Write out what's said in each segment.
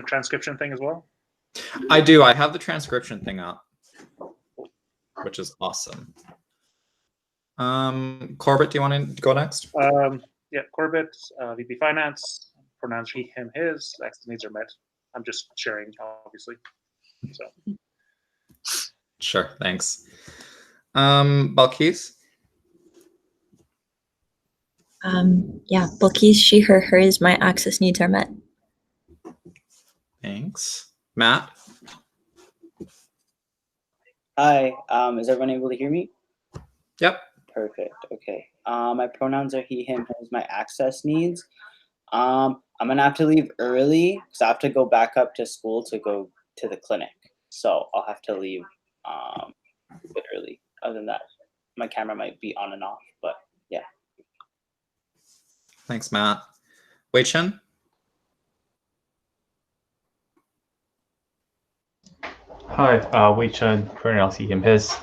transcription thing as well? I do. I have the transcription thing up, which is awesome. Corbett, do you want to go next? Yeah, Corbett, VP Finance, pronouns he, him, his, access needs are met. I'm just sharing, obviously. So. Sure, thanks. Balkis? Yeah, Balkis, she, her, hers, my access needs are met. Thanks. Matt? Hi, is everyone able to hear me? Yep. Perfect, okay. My pronouns are he, him, his, my access needs. I'm gonna have to leave early because I have to go back up to school to go to the clinic. So I'll have to leave a bit early. Other than that, my camera might be on and off, but yeah. Thanks, Matt. Wei Chen? Hi, Wei Chen, pronouns he, him, his.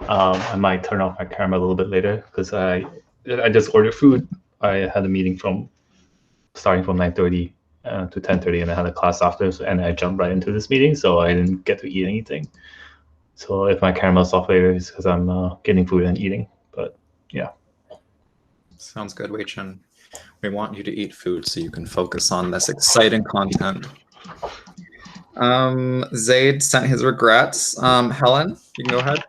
I might turn off my camera a little bit later because I just ordered food. I had a meeting starting from 9:30 to 10:30, and I had a class after, and I jumped right into this meeting, so I didn't get to eat anything. So if my camera's off later, it's because I'm getting food and eating. But yeah. Sounds good, Wei Chen. We want you to eat food so you can focus on this exciting content. Zaid sent his regrets. Helen, you can go ahead.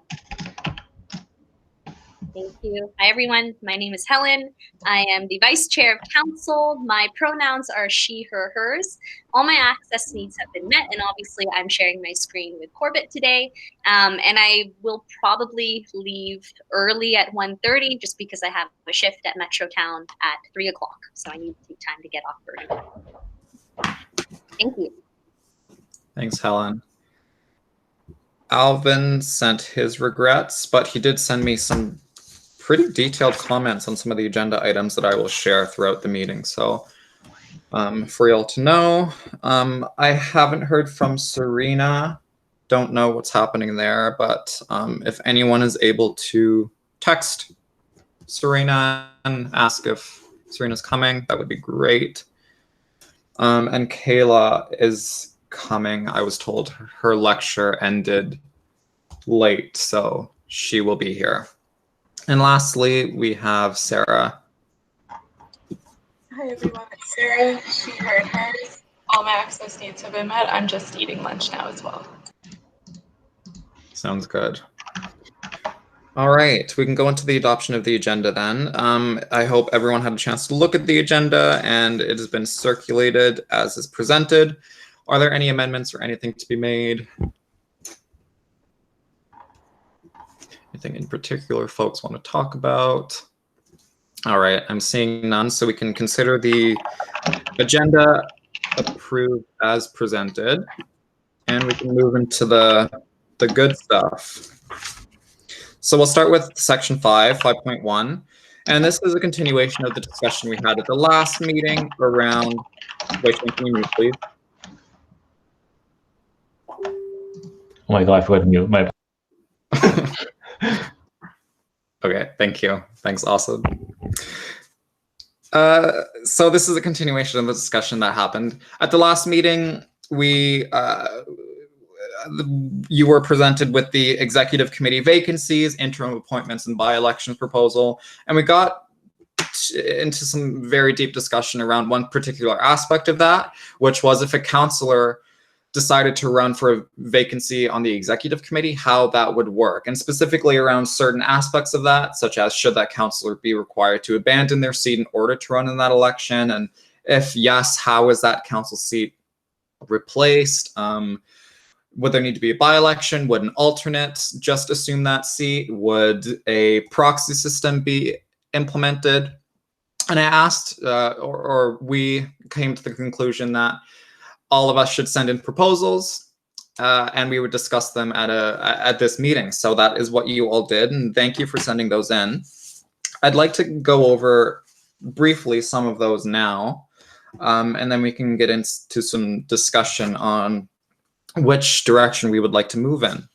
Thank you. Hi, everyone. My name is Helen. I am the Vice Chair of Council. My pronouns are she, her, hers. All my access needs have been met, and obviously I'm sharing my screen with Corbett today. And I will probably leave early at 1:30 just because I have a shift at Metrotown at 3 o'clock. So I need to take time to get off early. Thank you. Thanks, Helen. Alvin sent his regrets, but he did send me some pretty detailed comments on some of the agenda items that I will share throughout the meeting. So for y'all to know, I haven't heard from Serena. Don't know what's happening there, but if anyone is able to text Serena and ask if Serena's coming, that would be great. And Kayla is coming. I was told her lecture ended late, so she will be here. And lastly, we have Sarah. Hi everyone, it's Sarah. She, her, and hers. All my access needs have been met. I'm just eating lunch now as well. Sounds good. All right, we can go into the adoption of the agenda then. I hope everyone had a chance to look at the agenda and it has been circulated as is presented. Are there any amendments or anything to be made? Anything in particular folks want to talk about? All right, I'm seeing none, so we can consider the agenda approved as presented, and we can move into the good stuff. So we'll start with section 5.1, and this is a continuation of the discussion we had at the last meeting around, wait, can you mute, please? Oh my God, I forgot to mute my. Okay, thank you. Thanks, awesome. So this is a continuation of the discussion that happened. At the last meeting, you were presented with the executive committee vacancies, interim appointments, and by-elections proposal, and we got into some very deep discussion around one particular aspect of that, which was if a councillor decided to run for a vacancy on the executive committee, how that would work, and specifically around certain aspects of that, such as should that councillor be required to abandon their seat in order to run in that election, and if yes, how is that council seat replaced? Would there need to be a by-election? Would an alternate just assume that seat? Would a proxy system be implemented? And I asked, or we came to the conclusion that all of us should send in proposals, and we would discuss them at this meeting. So that is what you all did, and thank you for sending those in. I'd like to go over briefly some of those now, and then we can get into some discussion on which direction we would like to move in.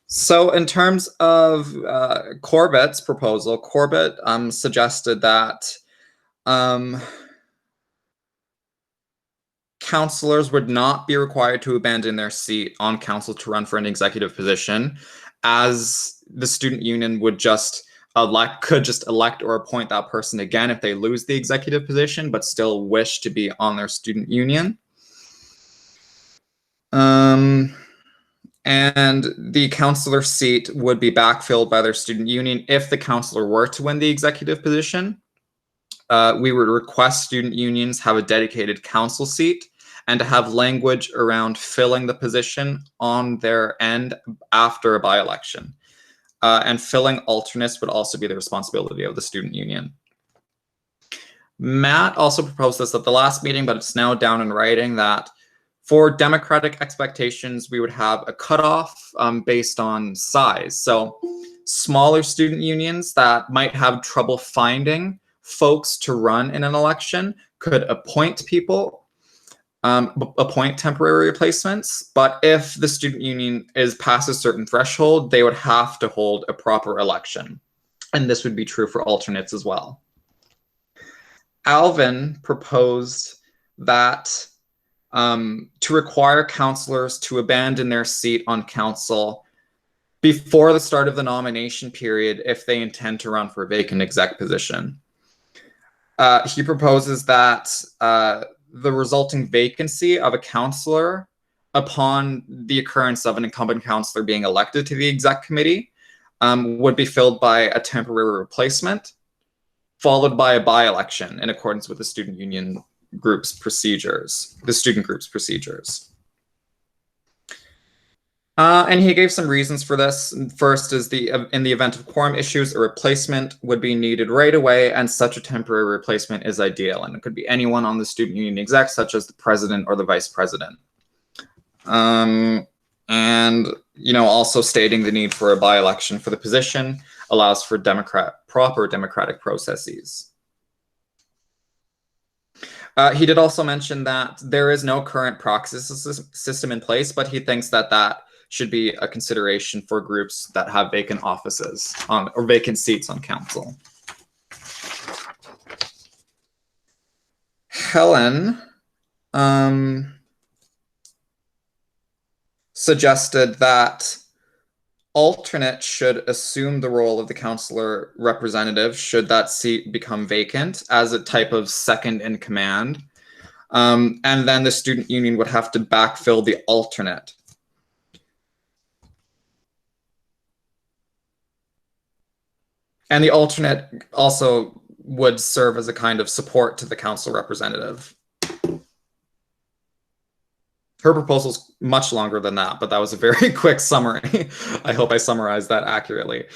So in terms of Corbett's proposal, Corbett counselors would not be required to abandon their seat on council to run for an executive position, as the student union would could just elect or appoint that person again if they lose the executive position, but still wish to be on their student union. And the counselor seat would be backfilled by their student union if the counselor were to win the executive position. We would request student unions have a dedicated council seat and to have language around filling the position on their end after a by-election. And filling alternates would also be the responsibility of the student union. Matt also proposed this at the last meeting, but it's now down in writing that for democratic expectations, we would have a cutoff based on size. So smaller student unions that might have trouble finding folks to run in an election could appoint people, appoint temporary replacements. But if the student union is past a certain threshold, they would have to hold a proper election. And this would be true for alternates as well. Alvin proposed that to require councillors to abandon their seat on council before the start of the nomination period if they intend to run for a vacant exec position. He proposes that the resulting vacancy of a councillor upon the occurrence of an incumbent councillor being elected to the exec committee would be filled by a temporary replacement, followed by a by-election in accordance with the student union group's procedures, the student group's procedures. And he gave some reasons for this. First is in the event of quorum issues, a replacement would be needed right away, and such a temporary replacement is ideal. And it could be anyone on the student union exec, such as the president or the vice president. And, also stating the need for a by-election for the position allows for proper democratic processes. He did also mention that there is no current proxy system in place, but he thinks that that should be a consideration for groups that have vacant offices or vacant seats on council. Helen suggested that alternates should assume the role of the councillor representative should that seat become vacant as a type of second in command. And then the student union would have to backfill the alternate. And the alternate also would serve as a kind of support to the council representative. Her proposal's much longer than that, but that was a very quick summary. I hope I summarized that accurately.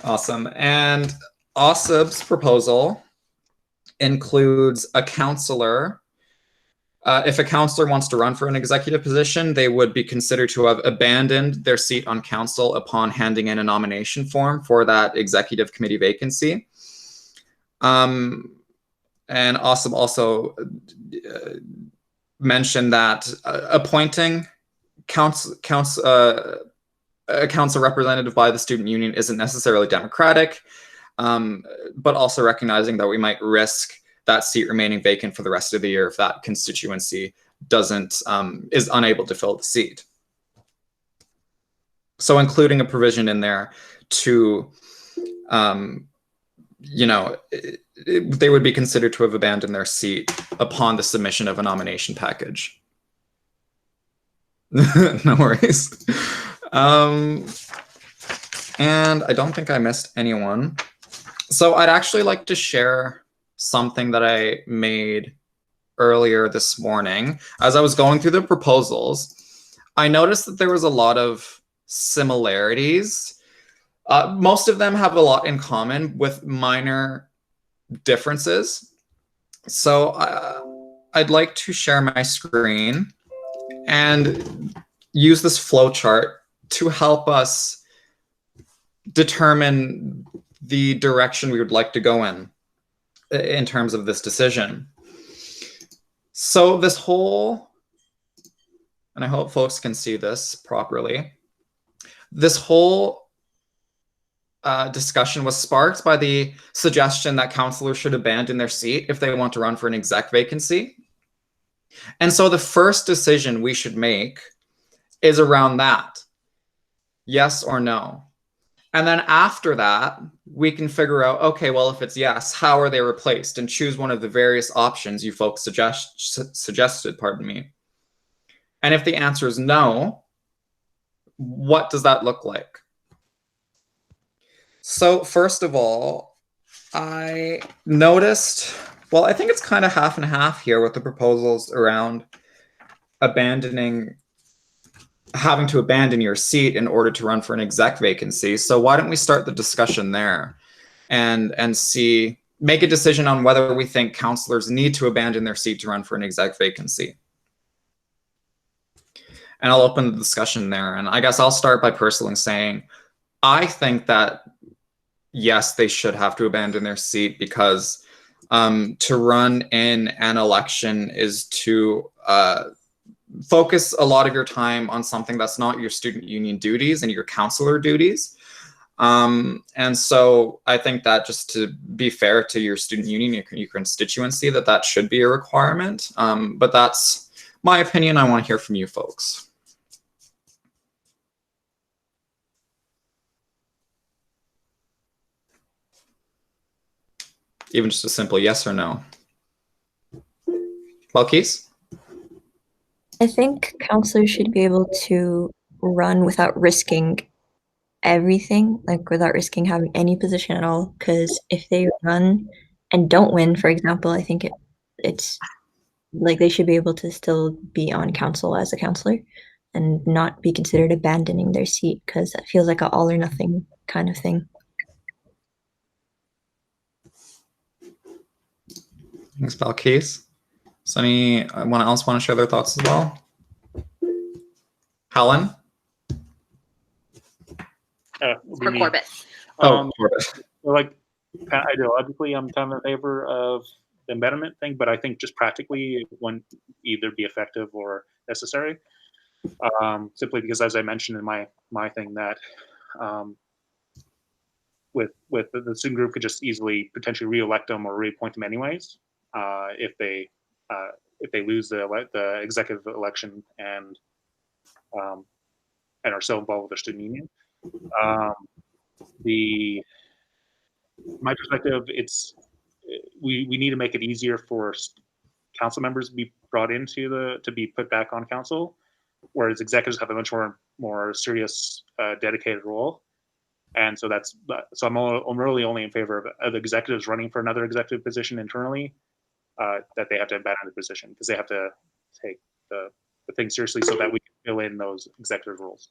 Awesome. And Asib's proposal includes a councillor. If a councillor wants to run for an executive position, they would be considered to have abandoned their seat on council upon handing in a nomination form for that executive committee vacancy. And Asib also mentioned that appointing a council representative by the student union isn't necessarily democratic, but also recognizing that we might risk that seat remaining vacant for the rest of the year if that constituency is unable to fill the seat. So including a provision in there to, they would be considered to have abandoned their seat upon the submission of a nomination package. No worries. And I don't think I missed anyone. So I'd actually like to share something that I made earlier this morning. As I was going through the proposals, I noticed that there was a lot of similarities. Most of them have a lot in common with minor differences. So I'd like to share my screen and use this flow chart to help us determine the direction we would like to go in terms of this decision. So this whole, and I hope folks can see this properly, this whole discussion was sparked by the suggestion that councillors should abandon their seat if they want to run for an exec vacancy. And so the first decision we should make is around that. Yes or no. And then after that, we can figure out, okay, well, if it's yes, how are they replaced? And choose one of the various options you folks suggested, pardon me. And if the answer is no, what does that look like? So first of all, I noticed, well, I think it's kind of half and half here with the proposals around having to abandon your seat in order to run for an exec vacancy. So why don't we start the discussion there and make a decision on whether we think councillors need to abandon their seat to run for an exec vacancy. And I'll open the discussion there. And I guess I'll start by personally saying, I think that yes, they should have to abandon their seat because to run in an election is to focus a lot of your time on something that's not your student union duties and your councillor duties. And so I think that just to be fair to your student union, your constituency, that should be a requirement. But that's my opinion. I want to hear from you folks. Even just a simple yes or no. Balkis? I think councillors should be able to run without risking everything, like without risking having any position at all. Because if they run and don't win, for example, I think it's like they should be able to still be on council as a councillor and not be considered abandoning their seat, because that feels like an all or nothing kind of thing. Thanks, Balkis. Does anyone else want to share their thoughts as well? Helen? For Corbett. Corbett. Like, ideologically, I'm kind of in favor of the abandonment thing, but I think just practically it wouldn't either be effective or necessary. Simply because, as I mentioned in my thing, that with the student group could just easily potentially re-elect them or reappoint them anyways if they lose the executive election and are so involved with their student union. My perspective, we need to make it easier for council members to be brought into to be put back on council, whereas executives have a much more serious, dedicated role. And so I'm really only in favor of executives running for another executive position internally, that they have to abandon the position because they have to take the thing seriously so that we can fill in those executive roles.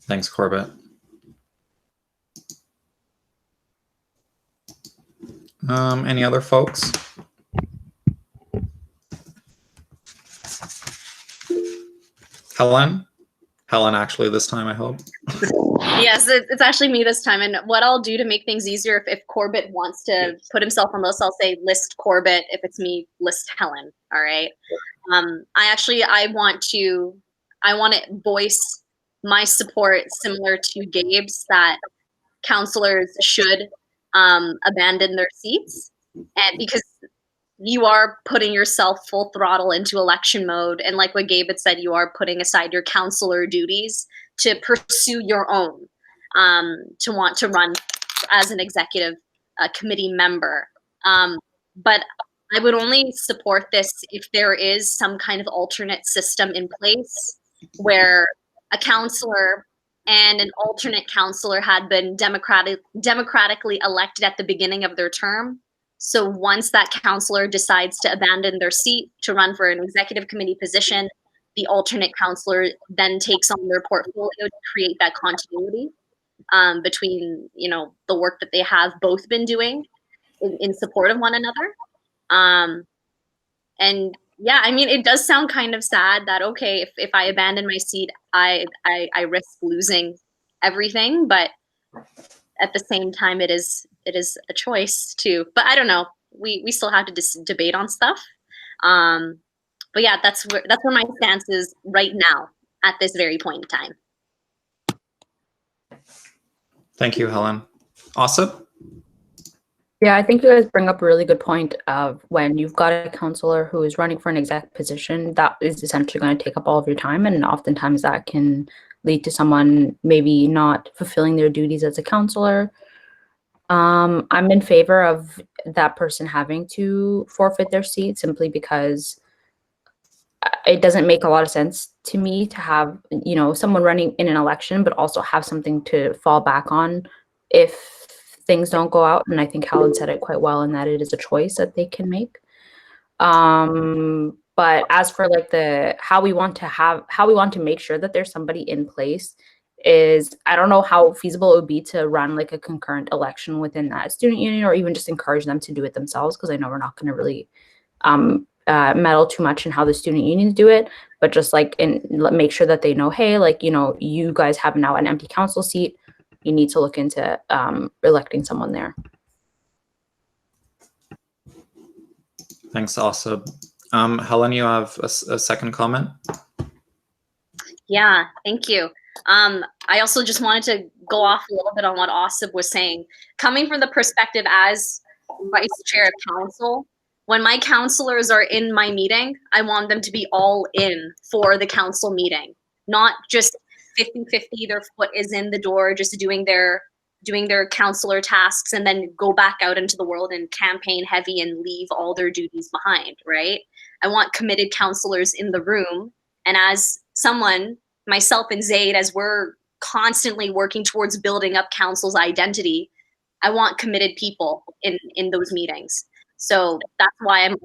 Thanks, Corbett. Any other folks? Helen? Helen, actually, this time, I hope. Yes, it's actually me this time. And what I'll do to make things easier, if Corbett wants to put himself on this, I'll say list Corbett. If it's me, list Helen. All right. I want to voice my support similar to Gabe's, that counselors should abandon their seats, and because you are putting yourself full throttle into election mode, and like what Gabe had said, you are putting aside your counselor duties to pursue your own, to want to run as an executive committee member. But I would only support this if there is some kind of alternate system in place where a counselor and an alternate counselor had been democratically elected at the beginning of their term. So once that counselor decides to abandon their seat to run for an executive committee position, the alternate counselor then takes on their portfolio to create that continuity between, the work that they have both been doing in support of one another. And yeah, I mean, it does sound kind of sad that, okay, if I abandon my seat, I risk losing everything, but at the same time, it is a choice too. But I don't know. We still have to debate on stuff. But yeah, that's where my stance is right now at this very point in time. Thank you, Helen. Asif? Yeah, I think you guys bring up a really good point of when you've got a counselor who is running for an exec position, that is essentially going to take up all of your time. And oftentimes that can lead to someone maybe not fulfilling their duties as a counselor. I'm in favor of that person having to forfeit their seat simply because it doesn't make a lot of sense to me to have, you know, someone running in an election, but also have something to fall back on if things don't go out. And I think Helen said it quite well in that it is a choice that they can make. But as for like how we want to make sure that there's somebody in place is, I don't know how feasible it would be to run like a concurrent election within that student union, or even just encourage them to do it themselves, because I know we're not going to really meddle too much in how the student unions do it, but just like make sure that they know, hey, like, you know, you guys have now an empty council seat. You need to look into electing someone there. Thanks, Asa. Helen, you have a second comment? Yeah, thank you. I also just wanted to go off a little bit on what Asib was saying. Coming from the perspective as vice chair of council, when my counselors are in my meeting, I want them to be all in for the council meeting, not just 50-50, their foot is in the door, just doing their counselor tasks and then go back out into the world and campaign heavy and leave all their duties behind, right? I want committed counselors in the room. And as someone, myself and Zaid, as we're constantly working towards building up council's identity, I want committed people in those meetings. So that's why I'm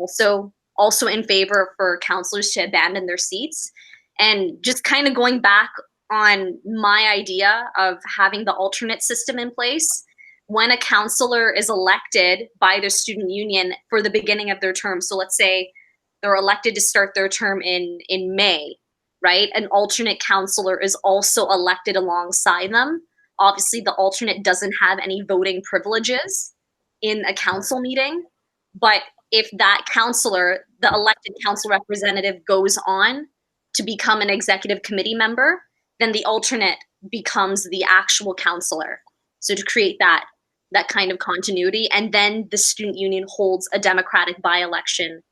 also in favor for counselors to abandon their seats. And just kind of going back on my idea of having the alternate system in place, when a counselor is elected by the student union for the beginning of their term, so let's say they're elected to start their term in May, right? An alternate counselor is also elected alongside them. Obviously, the alternate doesn't have any voting privileges in a council meeting, but if that counselor, the elected council representative, goes on to become an executive committee member, then the alternate becomes the actual counselor. So to create that kind of continuity, and then the student union holds a democratic by-election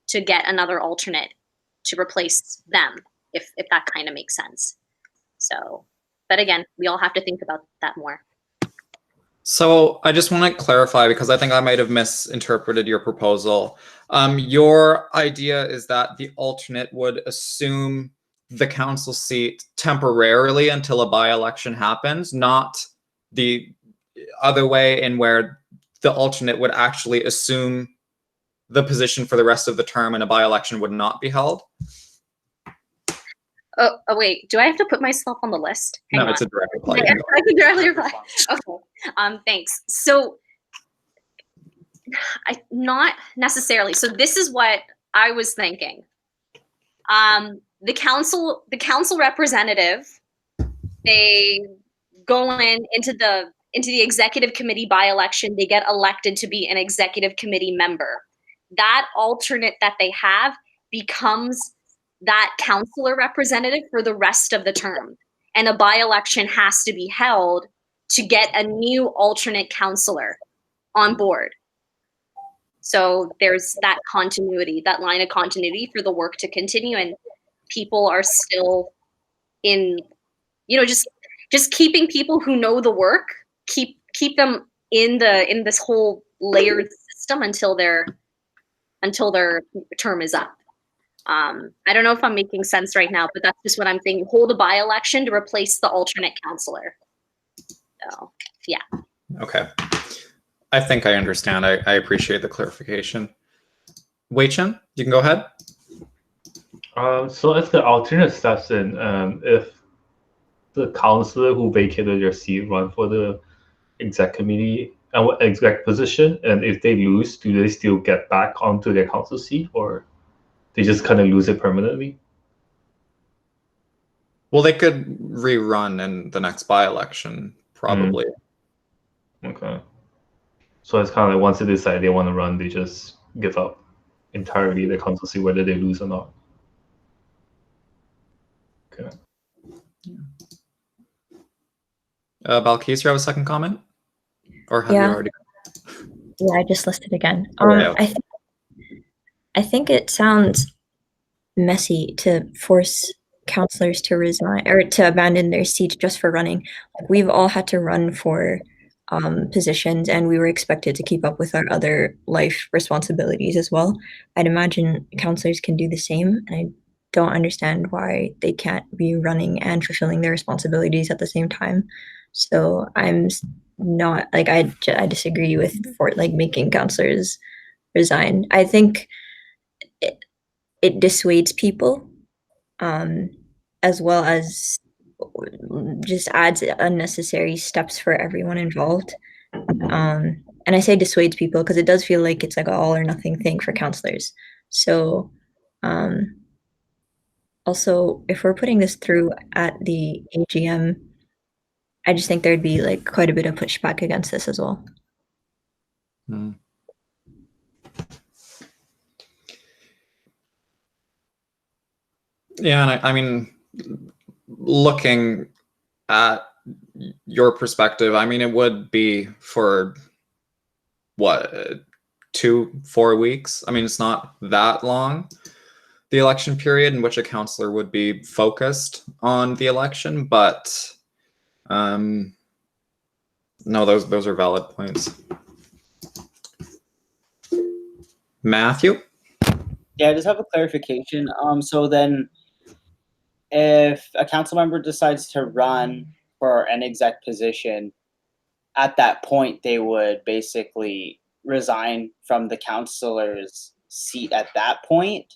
to get another alternate to replace them, if that kind of makes sense. So, but again, we all have to think about that more. So I just want to clarify, because I think I might have misinterpreted your proposal. Your idea is that the alternate would assume the council seat temporarily until a by-election happens, not the other way, in where the alternate would actually assume the position for the rest of the term and a by-election would not be held. Oh, wait, do I have to put myself on the list? No, it's a direct reply. I can directly reply. Okay, thanks. So, not necessarily. So this is what I was thinking. The council representative, they go into the executive committee by-election. They get elected to be an executive committee member. That alternate that they have becomes that councilor representative for the rest of the term. And a by-election has to be held to get a new alternate councilor on board. So there's that continuity, that line of continuity for the work to continue, and people are still in, just keeping people who know the work, keep them in this whole layered system until their term is up. I don't know if I'm making sense right now, but that's just what I'm thinking. Hold a by-election to replace the alternate counselor. So, yeah. Okay. I think I understand. I appreciate the clarification. Wei Chen, you can go ahead. So if the alternate steps in, if the counselor who vacated their seat run for the exec committee and exec position, and if they lose, do they still get back onto their council seat, or they just kind of lose it permanently? Well, they could rerun in the next by-election, probably. Okay. So it's kind of like once they decide they want to run, they just give up entirely their council seat, whether they lose or not. Okay. Balkis, you have a second comment? Or have you already? Yeah, I just listed again. Okay. I think it sounds messy to force counselors to resign or to abandon their seats just for running. Like, we've all had to run for positions, and we were expected to keep up with our other life responsibilities as well. I'd imagine counselors can do the same, and I don't understand why they can't be running and fulfilling their responsibilities at the same time. So not like I disagree with for like making counselors resign. I think it dissuades people, um, as well as just adds unnecessary steps for everyone involved. And I say dissuades people because it does feel like it's like an all or nothing thing for counselors. So, um, also, if we're putting this through at the AGM, I just think there'd be like quite a bit of pushback against this as well. Hmm. Yeah, and I mean, looking at your perspective, I mean, it would be for what, 2-4 weeks? I mean, it's not that long, the election period in which a counselor would be focused on the election, but no, those are valid points. Matthew? Yeah, I just have a clarification. So then if a council member decides to run for an exec position, at that point they would basically resign from the councilor's seat at that point,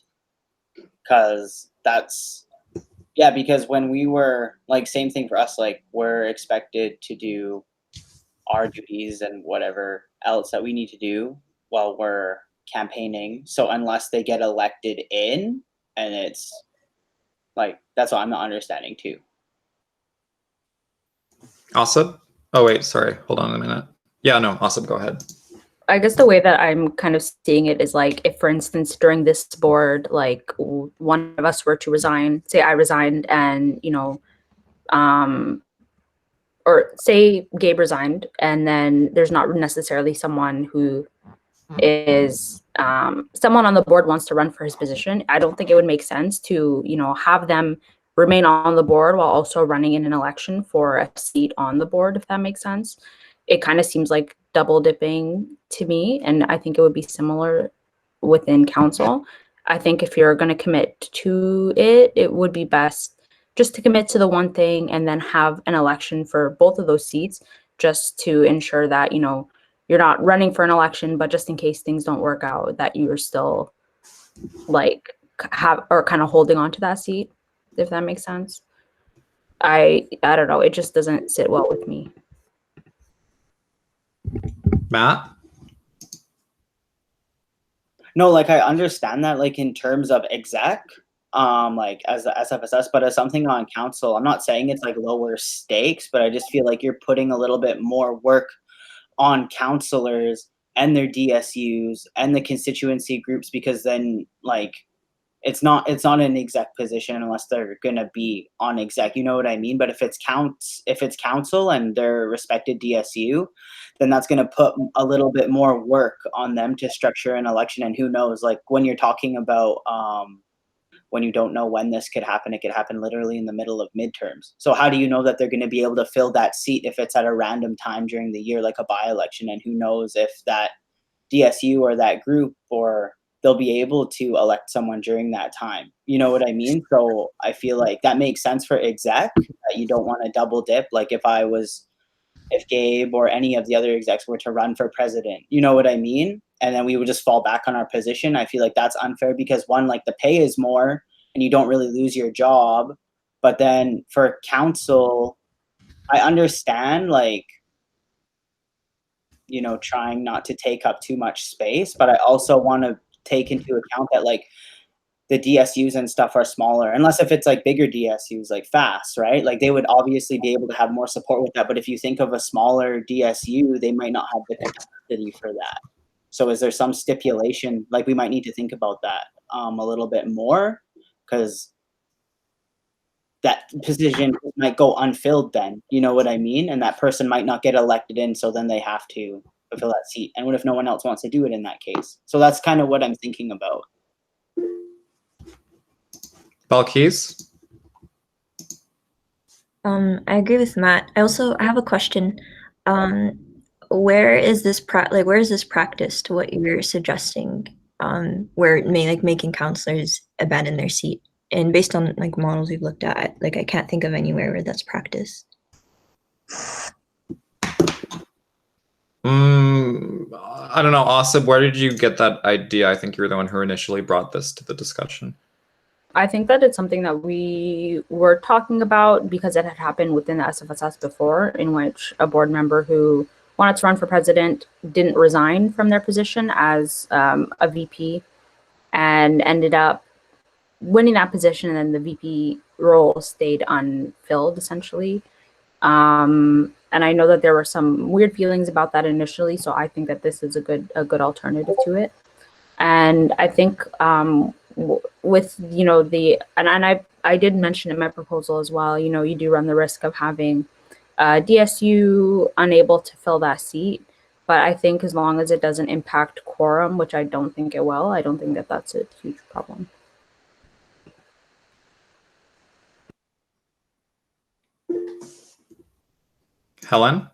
because because when we were like, same thing for us, like we're expected to do our duties and whatever else that we need to do while we're campaigning. So unless they get elected in, and it's like, that's what I'm not understanding too. Awesome. Oh, wait, sorry. Hold on a minute. Yeah, no, awesome. Go ahead. I guess the way that I'm kind of seeing it is like, if, for instance, during this board, like one of us were to resign, say I resigned, and, you know, or say Gabe resigned, and then there's not necessarily someone who is someone on the board wants to run for his position. I don't think it would make sense to, you know, have them remain on the board while also running in an election for a seat on the board, if that makes sense. It kind of seems like double dipping to me, and I think it would be similar within council. I think if you're going to commit to it, it would be best just to commit to the one thing and then have an election for both of those seats, just to ensure that, you know, you're not running for an election, but just in case things don't work out, that you're still like have or kind of holding on to that seat, if that makes sense. I don't know. It just doesn't sit well with me. Matt? No, like I understand that, like in terms of exec, like as the SFSS, but as something on council, I'm not saying it's like lower stakes, but I just feel like you're putting a little bit more work on counselors and their DSUs and the constituency groups, because then like it's not an exec position unless they're gonna be on exec, you know what I mean? But if it's council and their respected DSU, then that's gonna put a little bit more work on them to structure an election. And who knows, like when you're talking about when you don't know when this could happen, it could happen literally in the middle of midterms. So how do you know that they're going to be able to fill that seat if it's at a random time during the year, like a by-election? And who knows if that DSU or that group, or they'll be able to elect someone during that time. You know what I mean? So I feel like that makes sense for exec, that you don't want to double dip. Like if Gabe or any of the other execs were to run for president, you know what I mean? And then we would just fall back on our position. I feel like that's unfair because one, like the pay is more and you don't really lose your job. But then for council, I understand like, you know, trying not to take up too much space, but I also want to take into account that like the DSUs and stuff are smaller, unless if it's like bigger DSUs like FAST, right? Like they would obviously be able to have more support with that. But if you think of a smaller DSU, they might not have the capacity for that. So is there some stipulation, like we might need to think about that a little bit more, because that position might go unfilled then, you know what I mean? And that person might not get elected in, so then they have to fulfill that seat? And what if no one else wants to do it in that case? So that's kind of what I'm thinking about. Balkis? I agree with Matt. I have a question. Where is this practiced? What you're suggesting? Where it may making counselors abandon their seat, and based on models we've looked at, I can't think of anywhere where that's practiced. I don't know, Asib, where did you get that idea? I think you were the one who initially brought this to the discussion. I think that it's something that we were talking about because it had happened within the SFSS before, in which a board member who wanted to run for president didn't resign from their position as a VP and ended up winning that position, and then the VP role stayed unfilled, essentially. And I know that there were some weird feelings about that initially, so I think that this is a good alternative to it. And I think with I did mention in my proposal as well, you do run the risk of having DSU unable to fill that seat, but I think as long as it doesn't impact quorum, which I don't think it will, I don't think that that's a huge problem. Helen?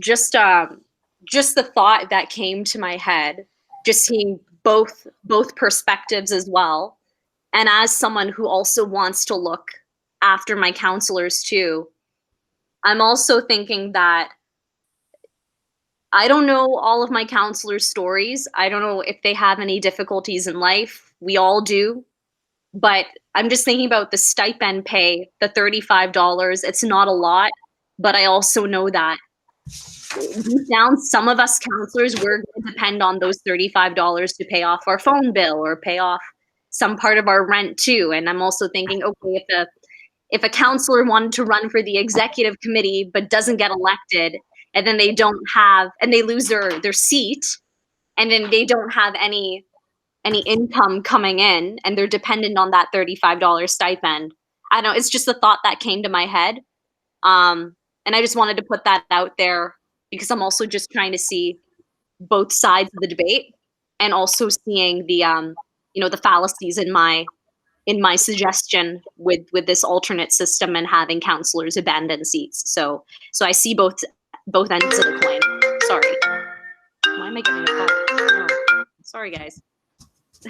Just the thought that came to my head, just seeing both perspectives as well, and as someone who also wants to look after my counselors too, I'm also thinking that I don't know all of my counselors' stories. I don't know if they have any difficulties in life. We all do. But I'm just thinking about the stipend pay, the $35. It's not a lot, but I also know that deep down, some of us counselors, we're going to depend on those $35 to pay off our phone bill or pay off some part of our rent too. And I'm also thinking, okay, if a counselor wanted to run for the executive committee but doesn't get elected, and then they lose their seat, and then they don't have any income coming in, and they're dependent on that $35 stipend. I don't know, it's just the thought that came to my head. And I just wanted to put that out there because I'm also just trying to see both sides of the debate, and also seeing the the fallacies in my suggestion with this alternate system and having counselors abandon seats. So I see both ends of the coin. Sorry. Why am I getting a call? Oh, sorry, guys.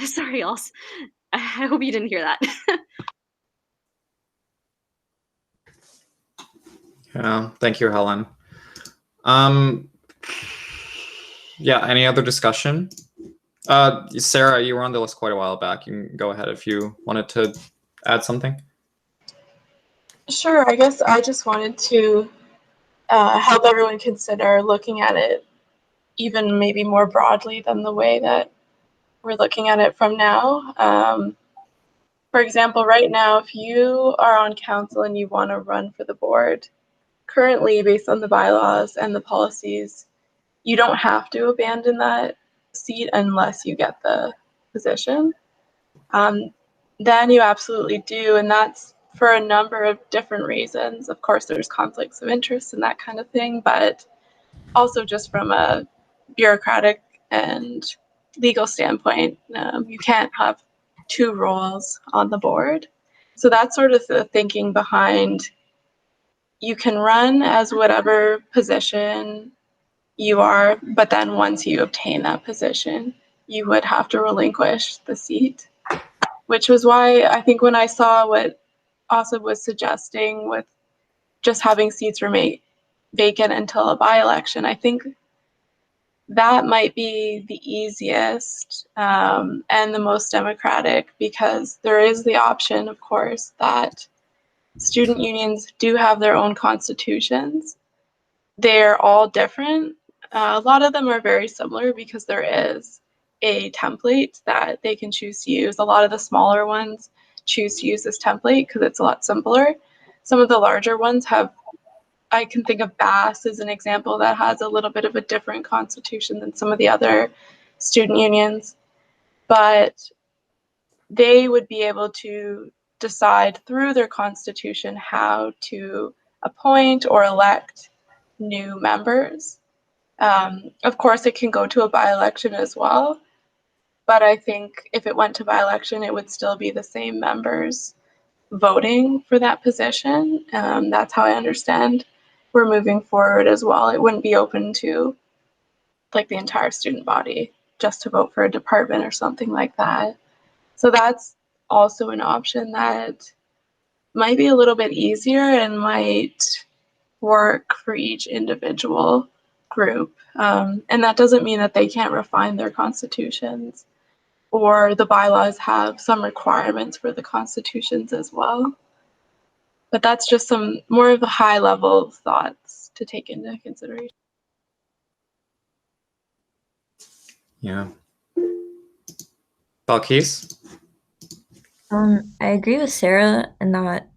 Sorry, y'all. I hope you didn't hear that. Yeah, thank you, Helen. Yeah, any other discussion? Sarah, you were on the list quite a while back. You can go ahead if you wanted to add something. Sure, I guess I just wanted to help everyone consider looking at it even maybe more broadly than the way that we're looking at it from now. For example, right now, if you are on council and you want to run for the board, currently, based on the bylaws and the policies, you don't have to abandon that seat unless you get the position. Then you absolutely do, and that's for a number of different reasons. Of course, there's conflicts of interest and that kind of thing, but also just from a bureaucratic and legal standpoint, you can't have two roles on the board. So that's sort of the thinking behind, you can run as whatever position you are, but then once you obtain that position, you would have to relinquish the seat, which was why I think when I saw what Asib was suggesting with just having seats remain vacant until a by-election, I think that might be the easiest and the most democratic, because there is the option, of course, that student unions do have their own constitutions. They're all different. A lot of them are very similar because there is a template that they can choose to use. A lot of the smaller ones choose to use this template because it's a lot simpler. Some of the larger ones have, I can think of BASS as an example that has a little bit of a different constitution than some of the other student unions, but they would be able to decide through their constitution how to appoint or elect new members. Of course, it can go to a by-election as well, but I think if it went to by-election, it would still be the same members voting for that position. That's how I understand we're moving forward as well. It wouldn't be open to like the entire student body just to vote for a department or something like that. So that's also an option that might be a little bit easier and might work for each individual group. And that doesn't mean that they can't refine their constitutions, or the bylaws have some requirements for the constitutions as well. But that's just some more of the high level thoughts to take into consideration. Yeah. Balkis? I agree with Sarah in that,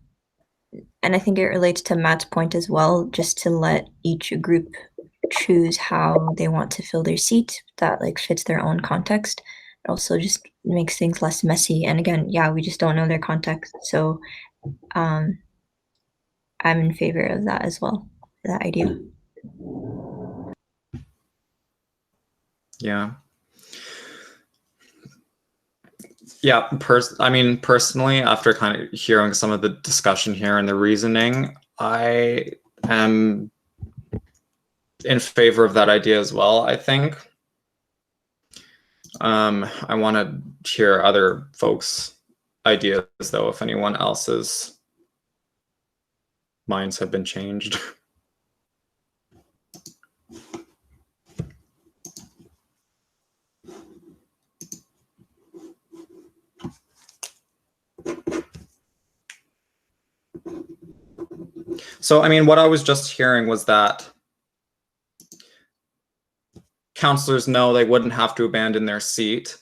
and I think it relates to Matt's point as well, just to let each group choose how they want to fill their seat that like fits their own context. It also just makes things less messy. And again, yeah, we just don't know their context. So I'm in favor of that as well, that idea. Yeah. Yeah, I mean, personally, after kind of hearing some of the discussion here and the reasoning, I am in favor of that idea as well, I think. I want to hear other folks' ideas, though, if anyone else's minds have been changed. So, I mean, what I was just hearing was that councillors know they wouldn't have to abandon their seat.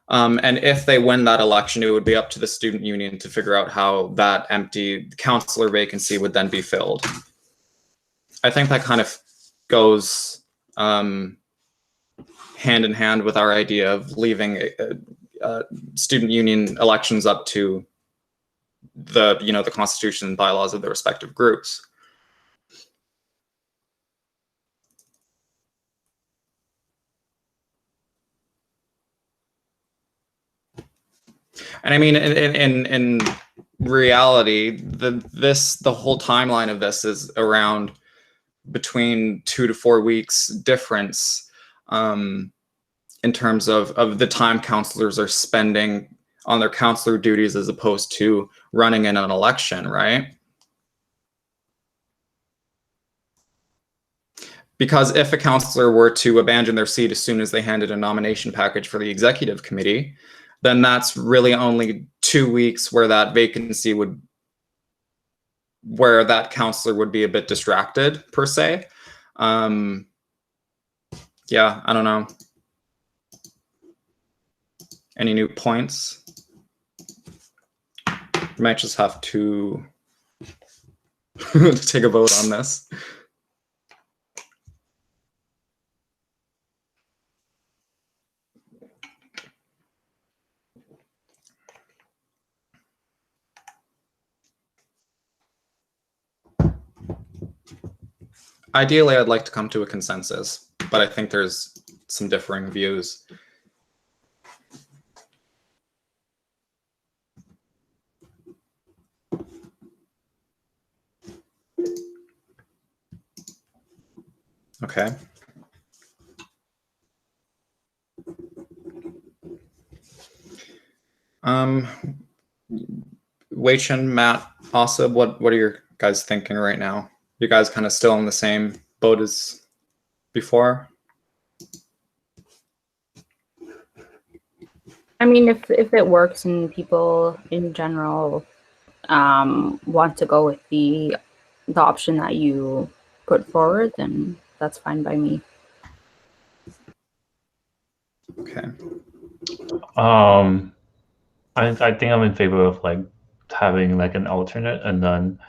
And if they win that election, it would be up to the student union to figure out how that empty councillor vacancy would then be filled. I think that kind of goes hand in hand with our idea of leaving student union elections up to the constitution and bylaws of the respective groups. And I mean, in reality, the whole timeline of this is around between 2 to 4 weeks difference in terms of the time councillors are spending on their councillor duties as opposed to running in an election, right? Because if a councillor were to abandon their seat as soon as they handed a nomination package for the executive committee, then that's really only 2 weeks where that vacancy where that councillor would be a bit distracted, per se. Yeah, I don't know. Any new points? We might just have to take a vote on this. Ideally, I'd like to come to a consensus, but I think there's some differing views. Okay. Wei-Chen, Matt, Asa, what are your guys thinking right now? You guys kind of still in the same boat as before? I mean, if it works and people in general want to go with the option that you put forward, then that's fine by me. Okay. I think I'm in favor of like having like an alternate, and then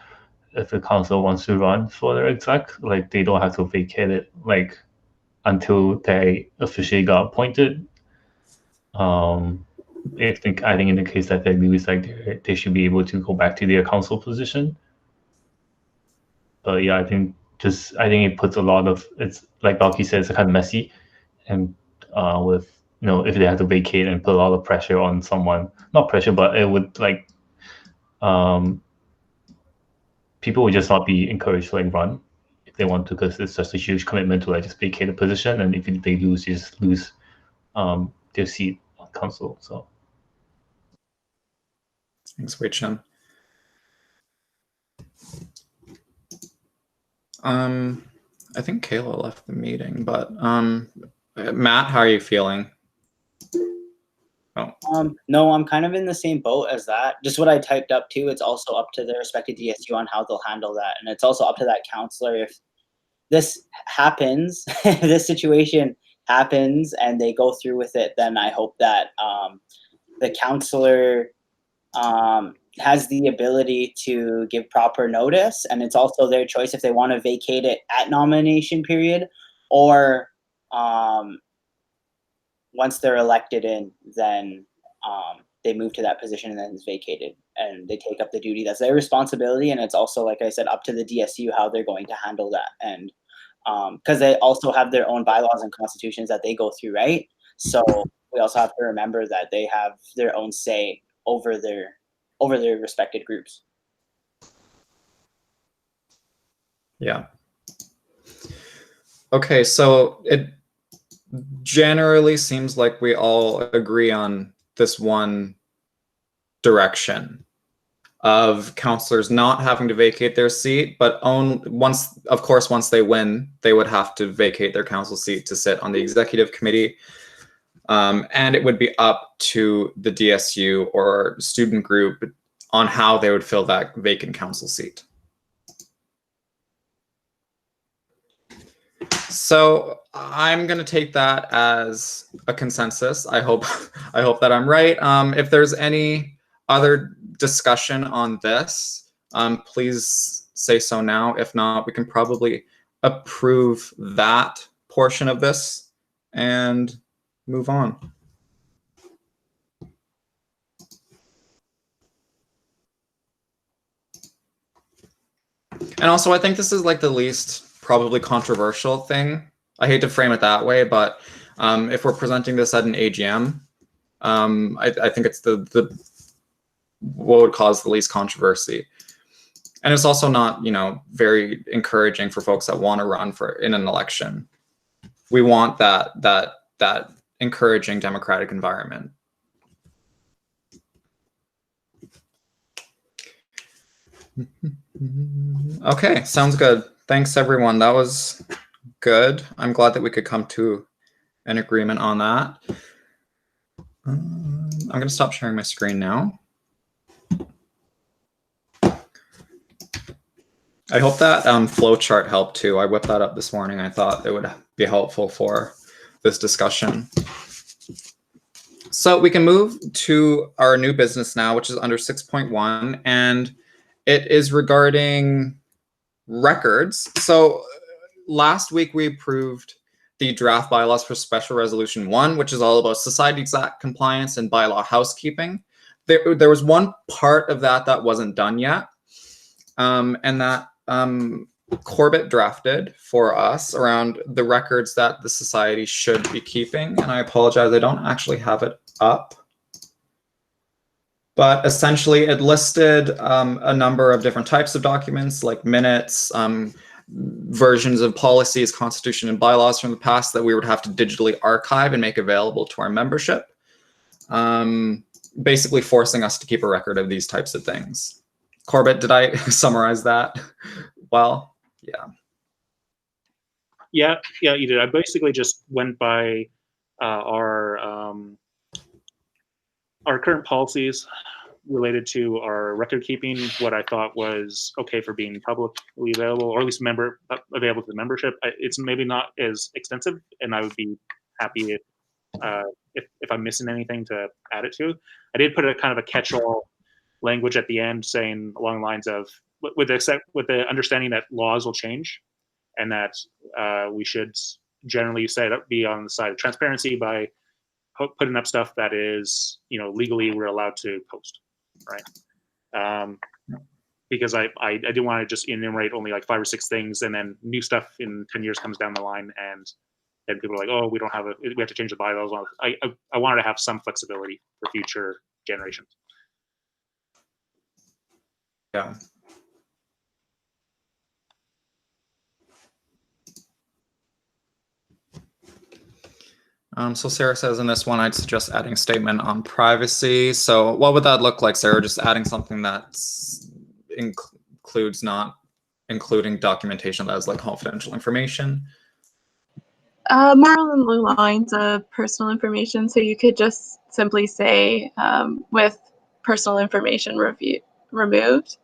if the council wants to run for their exec, like they don't have to vacate it like until they officially got appointed. I think in the case that they lose, like they should be able to go back to their council position. But yeah, I think it puts a lot of, it's like Balki said, it's kind of messy, and with if they have to vacate and put a lot of pressure on someone, not pressure, but it would like people would just not be encouraged to like run if they want to, because it's just a huge commitment to like just vacate a position, and if they lose, you just lose their seat on council. So Thanks, Wei Chen. I think Kayla left the meeting, but Matt, how are you feeling? Oh. No, I'm kind of in the same boat as that. Just what I typed up too. It's also up to the respective DSU on how they'll handle that, and it's also up to that counselor if this happens, this situation happens, and they go through with it. Then I hope that the counselor has the ability to give proper notice, and it's also their choice if they want to vacate it at nomination period, or once they're elected in, then they move to that position and then it's vacated and they take up the duty. That's their responsibility, and it's also, like I said, up to the DSU how they're going to handle that. And because they also have their own bylaws and constitutions that they go through, right? So we also have to remember that they have their own say over their respected groups. Yeah. Okay, so it generally seems like we all agree on this one direction of councillors not having to vacate their seat, but once they win, they would have to vacate their council seat to sit on the executive committee. And it would be up to the DSU or student group on how they would fill that vacant council seat. So I'm going to take that as a consensus. I hope that I'm right. If there's any other discussion on this, please say so now. If not, we can probably approve that portion of this and move on. And also, I think this is like the least probably controversial thing. I hate to frame it that way, but if we're presenting this at an AGM, I think it's the what would cause the least controversy. And it's also not, very encouraging for folks that want to run in an election. We want that encouraging democratic environment. Okay, sounds good. Thanks, everyone. That was good. I'm glad that we could come to an agreement on that. I'm going to stop sharing my screen now. I hope that flow chart helped too. I whipped that up this morning. I thought it would be helpful for this discussion. So we can move to our new business now, which is under 6.1, and it is regarding records. So last week we approved the draft bylaws for Special Resolution 1, which is all about Societies Act compliance and bylaw housekeeping. There was one part of that wasn't done yet, and that Corbett drafted for us around the records that the society should be keeping. And I apologize, I don't actually have it up. But essentially, it listed a number of different types of documents, like minutes, versions of policies, constitution, and bylaws from the past that we would have to digitally archive and make available to our membership, basically forcing us to keep a record of these types of things. Corbett, did I summarize that well? Yeah, you did. I basically just went by our current policies related to our record keeping, what I thought was okay for being publicly available, or at least available to the membership. It's maybe not as extensive, and I would be happy if I'm missing anything to add it to. I did put a kind of a catch-all language at the end, saying along the lines of with the understanding that laws will change, and that we should generally be on the side of transparency by putting up stuff that is legally we're allowed to post, right? because I didn't want to just enumerate only like 5 or 6 things, and then new stuff in 10 years comes down the line, and then people are like, oh, we have to change the bylaws. I wanted to have some flexibility for future generations. Yeah. So Sarah says in this one, I'd suggest adding a statement on privacy. So what would that look like, Sarah? Just adding something that includes not including documentation that is like confidential information? More along the lines of personal information. So you could just simply say with personal information removed.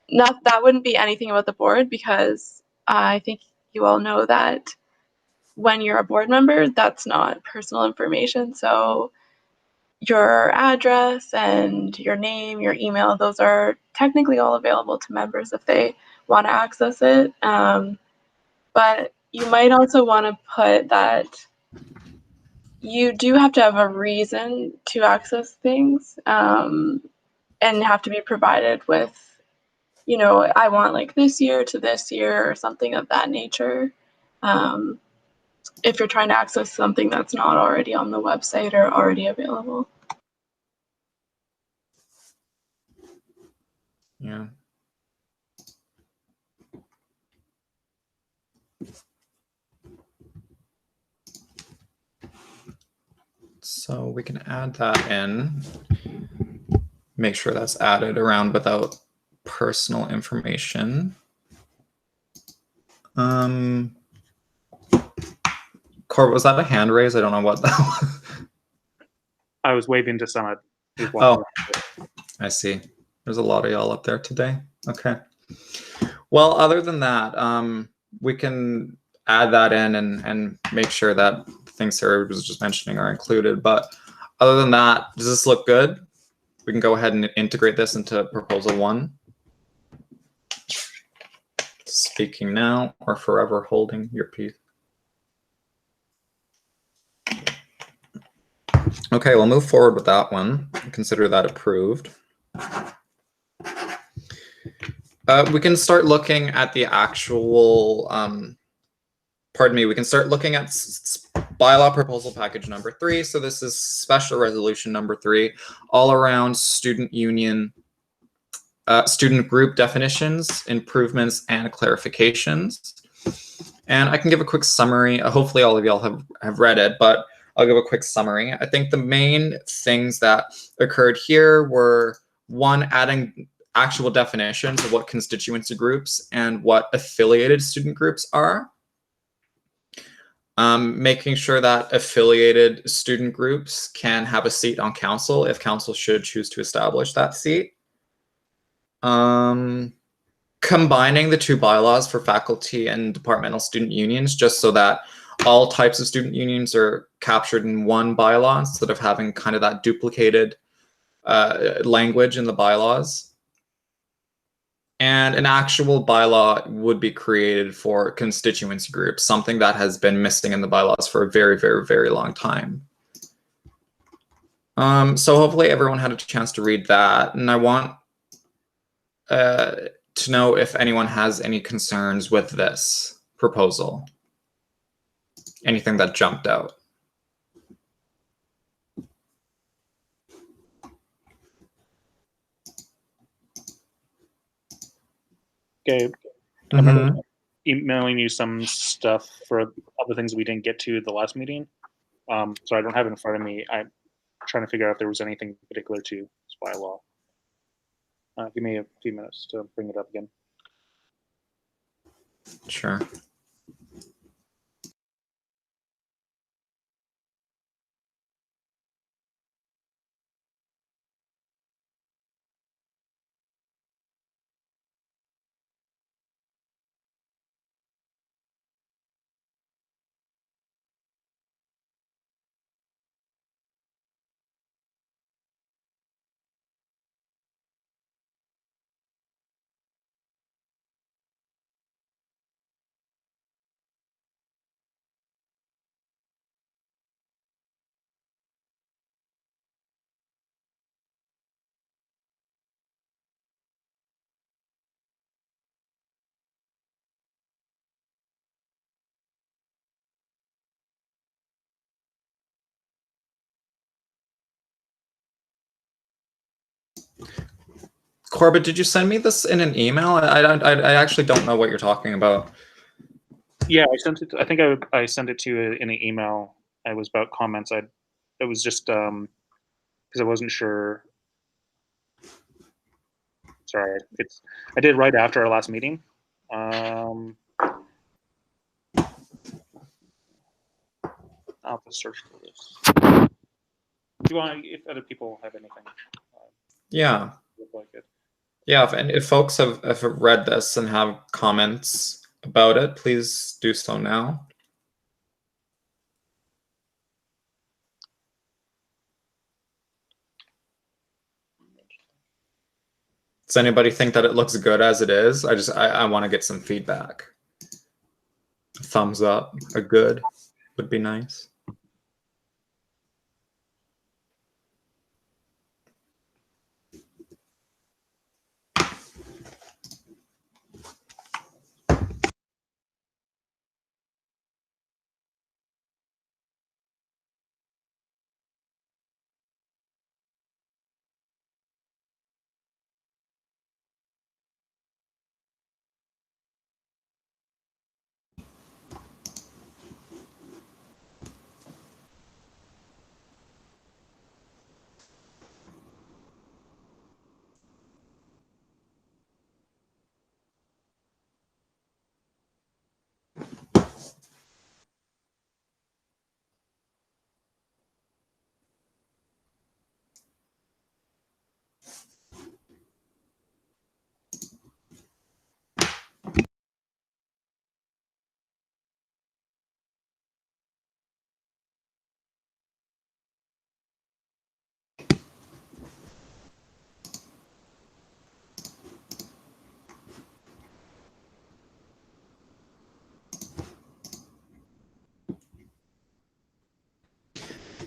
Not that wouldn't be anything about the board, because I think you all know that when you're a board member, that's not personal information. So your address and your name, your email, those are technically all available to members if they want to access it. But you might also want to put that you do have to have a reason to access things, and have to be provided with, you know, I want like this year to this year or something of that nature. If you're trying to access something that's not already on the website or already available. Yeah. So we can add that in. Make sure that's added around without personal information. Corbett, was that a hand raise? I don't know what that was. I was waving to someone. Oh, I see. There's a lot of y'all up there today. Okay. Well, other than that, we can add that in and make sure that the things Sarah was just mentioning are included. But other than that, does this look good? We can go ahead and integrate this into proposal 1. Speaking now or forever holding your peace. Okay, we'll move forward with that one. Consider that approved. We can start looking at the actual, we can start looking at bylaw proposal package number 3. So this is special resolution number 3, all around student union, student group definitions, improvements, and clarifications. And I can give a quick summary. Hopefully all of y'all have read it, but I'll give a quick summary. I think the main things that occurred here were, 1, adding actual definitions of what constituency groups and what affiliated student groups are. Making sure that affiliated student groups can have a seat on council if council should choose to establish that seat. Combining the 2 bylaws for faculty and departmental student unions, just so that all types of student unions are captured in one bylaw instead of having kind of that duplicated language in the bylaws. And an actual bylaw would be created for constituency groups, something that has been missing in the bylaws for a very, very, very long time. So hopefully everyone had a chance to read that. And I want to know if anyone has any concerns with this proposal. Anything that jumped out. Okay. I remember emailing you some stuff for other things we didn't get to the last meeting. So I don't have it in front of me. I'm trying to figure out if there was anything particular to this bylaw. Give me a few minutes to bring it up again. Sure. Corbett, did you send me this in an email? I actually don't know what you're talking about. Yeah, I sent it. I think I sent it to you in an email. It was about comments. It was just because I wasn't sure. Sorry, I did right after our last meeting. I'll have to search for this. Do you want if other people have anything? Yeah. Look like it. Yeah, if folks have read this and have comments about it, please do so now. Does anybody think that it looks good as it is? I want to get some feedback. A thumbs up, a good would be nice.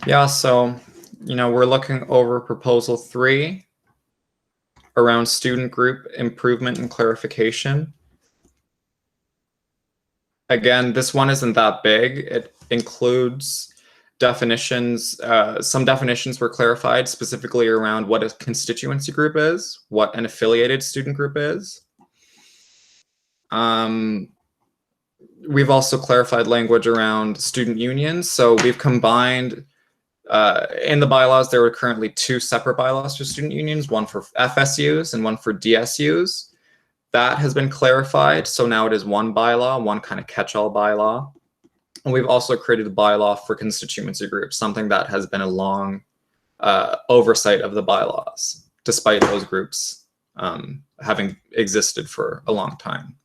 Yeah, so, we're looking over proposal 3 around student group improvement and clarification. Again, this one isn't that big. It includes definitions. Some definitions were clarified specifically around what a constituency group is, what an affiliated student group is. We've also clarified language around student unions. So we've combined, in the bylaws, there were currently 2 separate bylaws for student unions, one for FSUs and one for DSUs. That has been clarified. So now it is one bylaw, one kind of catch-all bylaw. And we've also created a bylaw for constituency groups, something that has been a long oversight of the bylaws, despite those groups having existed for a long time.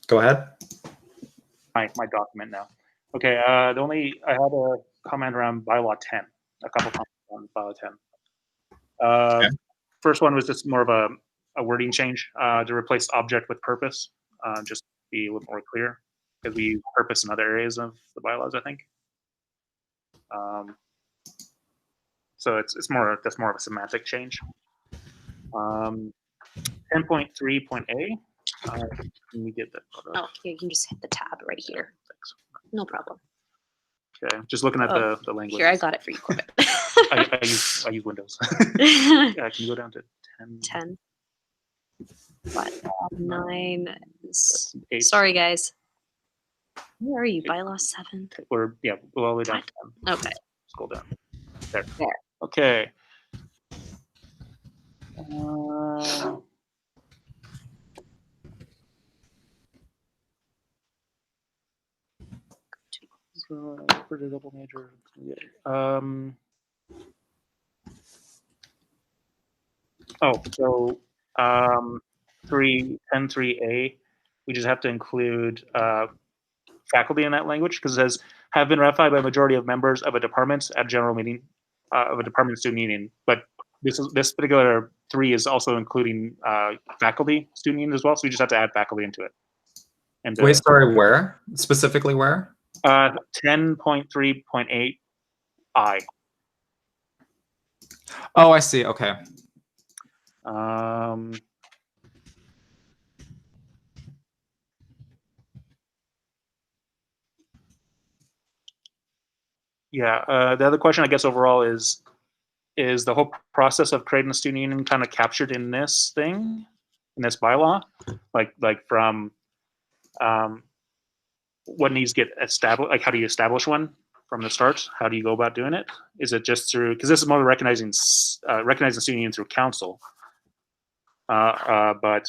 Go ahead. My document now. Okay, I had a comment around bylaw 10, a couple comments on bylaw 10. Okay. First one was just more of a wording change to replace object with purpose, just to be a little more clear, because we use purpose in other areas of the bylaws, I think. So that's more of a semantic change. 10.3.a. Can we get that photo? Oh, here, you can just hit the tab right here. Thanks. No problem. Okay, just looking at the language. Here, I got it for you, Corbett. I use Windows. Yeah, can you go down to 10? 10. What? 9. Eight. Sorry, guys. Where are you? Bylaw 7. We're all the way down to 10. Okay. Scroll down. There. There. Okay. For the double major. So 10.3a, we just have to include faculty in that language because it says have been ratified by a majority of members of a department at a general meeting of a department student union. But this particular 3 is also including faculty student union as well. So we just have to add faculty into it. And Wait, sorry, where? Specifically where? 10.3.8I. Oh, I see. Okay. Yeah, the other question, I guess, overall is the whole process of creating a student union kind of captured in this thing, in this bylaw? Like from what needs to get established, like how do you establish one from the start? How do you go about doing it? Is it just through, because this is more recognizing student union through council. But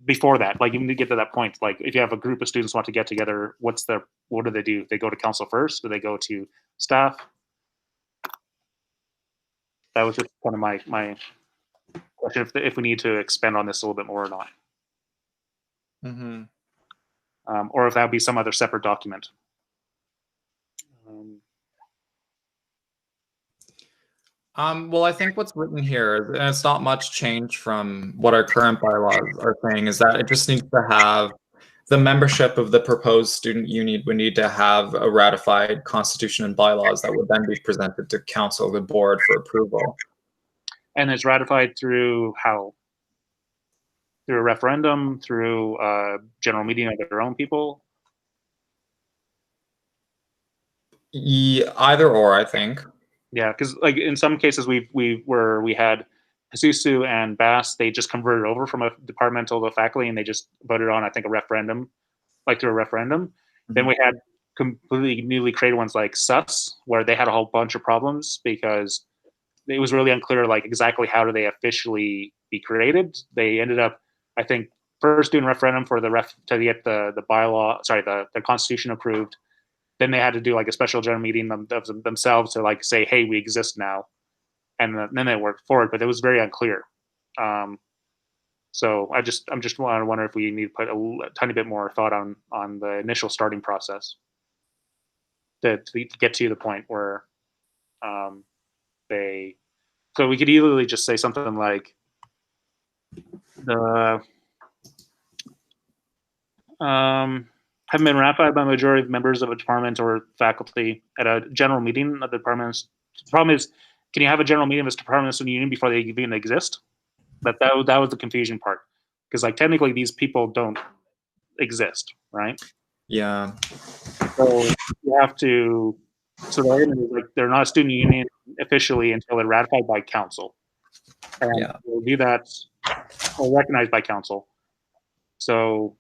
before that, like even to get to that point, like if you have a group of students want to get together, what do they do? They go to council first? Do they go to staff? That was just kind of my question, if we need to expand on this a little bit more or not. Mm-hmm. Or if that would be some other separate document. Well, I think what's written here, and it's not much change from what our current bylaws are saying, is that it just needs to have the membership of the proposed student union would need to have a ratified constitution and bylaws that would then be presented to council, the board, for approval. And it's ratified through how? Through a referendum, through a general meeting of their own people? Yeah, either or, I think. Yeah, because like in some cases we had Hasusu and Bass, they just converted over from a departmental to faculty, and they just voted on, I think, a referendum, like through a referendum. Mm-hmm. Then we had completely newly created ones like SUS, where they had a whole bunch of problems because it was really unclear, like exactly how do they officially be created. They ended up, I think, first doing a referendum for to get the bylaw, sorry, the constitution approved. Then they had to do like a special general meeting of themselves to like say, hey, we exist now. And then they worked forward, but it was very unclear. So I'm just wondering if we need to put a tiny bit more thought on the initial starting process to get to the point where so we could easily just say something like the have been ratified by a majority of members of a department or faculty at a general meeting of the departments. The problem is, can you have a general meeting of this department student union before they even exist? That was the confusion part, because like technically these people don't exist, right? Yeah. So you have to. So the argument is like they're not a student union officially until they're ratified by council, and yeah, we'll do that or recognized by council. So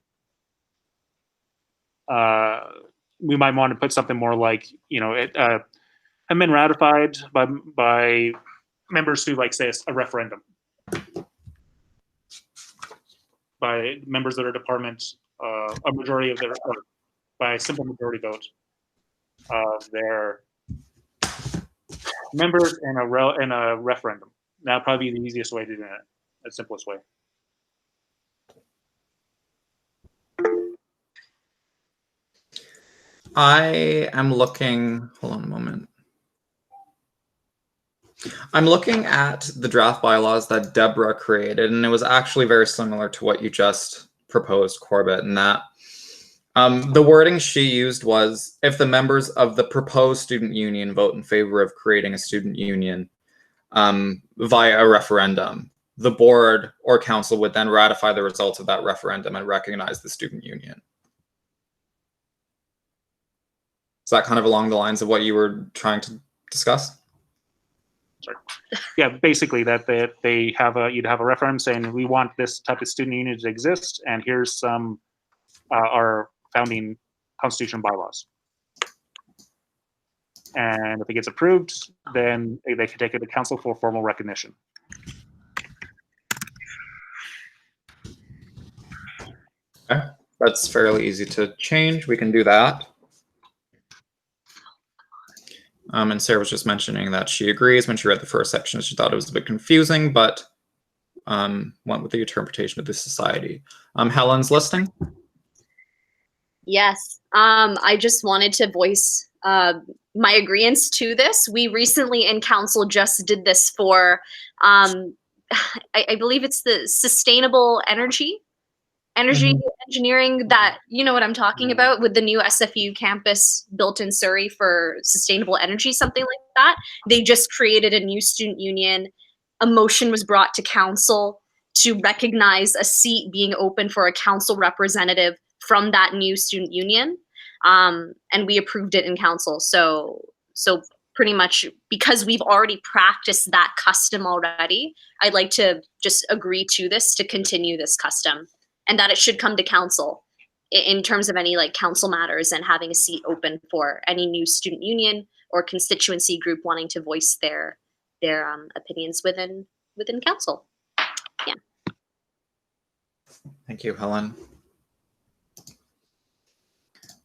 we might want to put something more like, it have been ratified by members who like say a referendum, by members of their department, a majority of their, or by a simple majority vote of their members in a referendum. That'd probably be the easiest way to do it, the simplest way. I am looking, hold on a moment. I'm looking at the draft bylaws that Deborah created, and it was actually very similar to what you just proposed, Corbett, in that the wording she used was, if the members of the proposed student union vote in favor of creating a student union via a referendum, the board or council would then ratify the results of that referendum and recognize the student union. Is that kind of along the lines of what you were trying to discuss? Sorry. Yeah, basically that you'd have a referendum saying we want this type of student union to exist, and here's some our founding constitution bylaws. And if it gets approved, then they can take it to council for formal recognition. Okay, that's fairly easy to change. We can do that. And Sarah was just mentioning that she agrees. When she read the first section, she thought it was a bit confusing, but went with the interpretation of the society. Helen's listening. Yes, I just wanted to voice my agreeance to this. We recently in council just did this for, I believe it's the sustainable energy energy engineering, that, you know what I'm talking about, with the new SFU campus built in Surrey for sustainable energy, something like that. They just created a new student union. A motion was brought to council to recognize a seat being open for a council representative from that new student union. And we approved it in council. So pretty much, because we've already practiced that custom already, I'd like to just agree to this, to continue this custom, and that it should come to council in terms of any like council matters and having a seat open for any new student union or constituency group wanting to voice their opinions within council. Yeah. Thank you, Helen.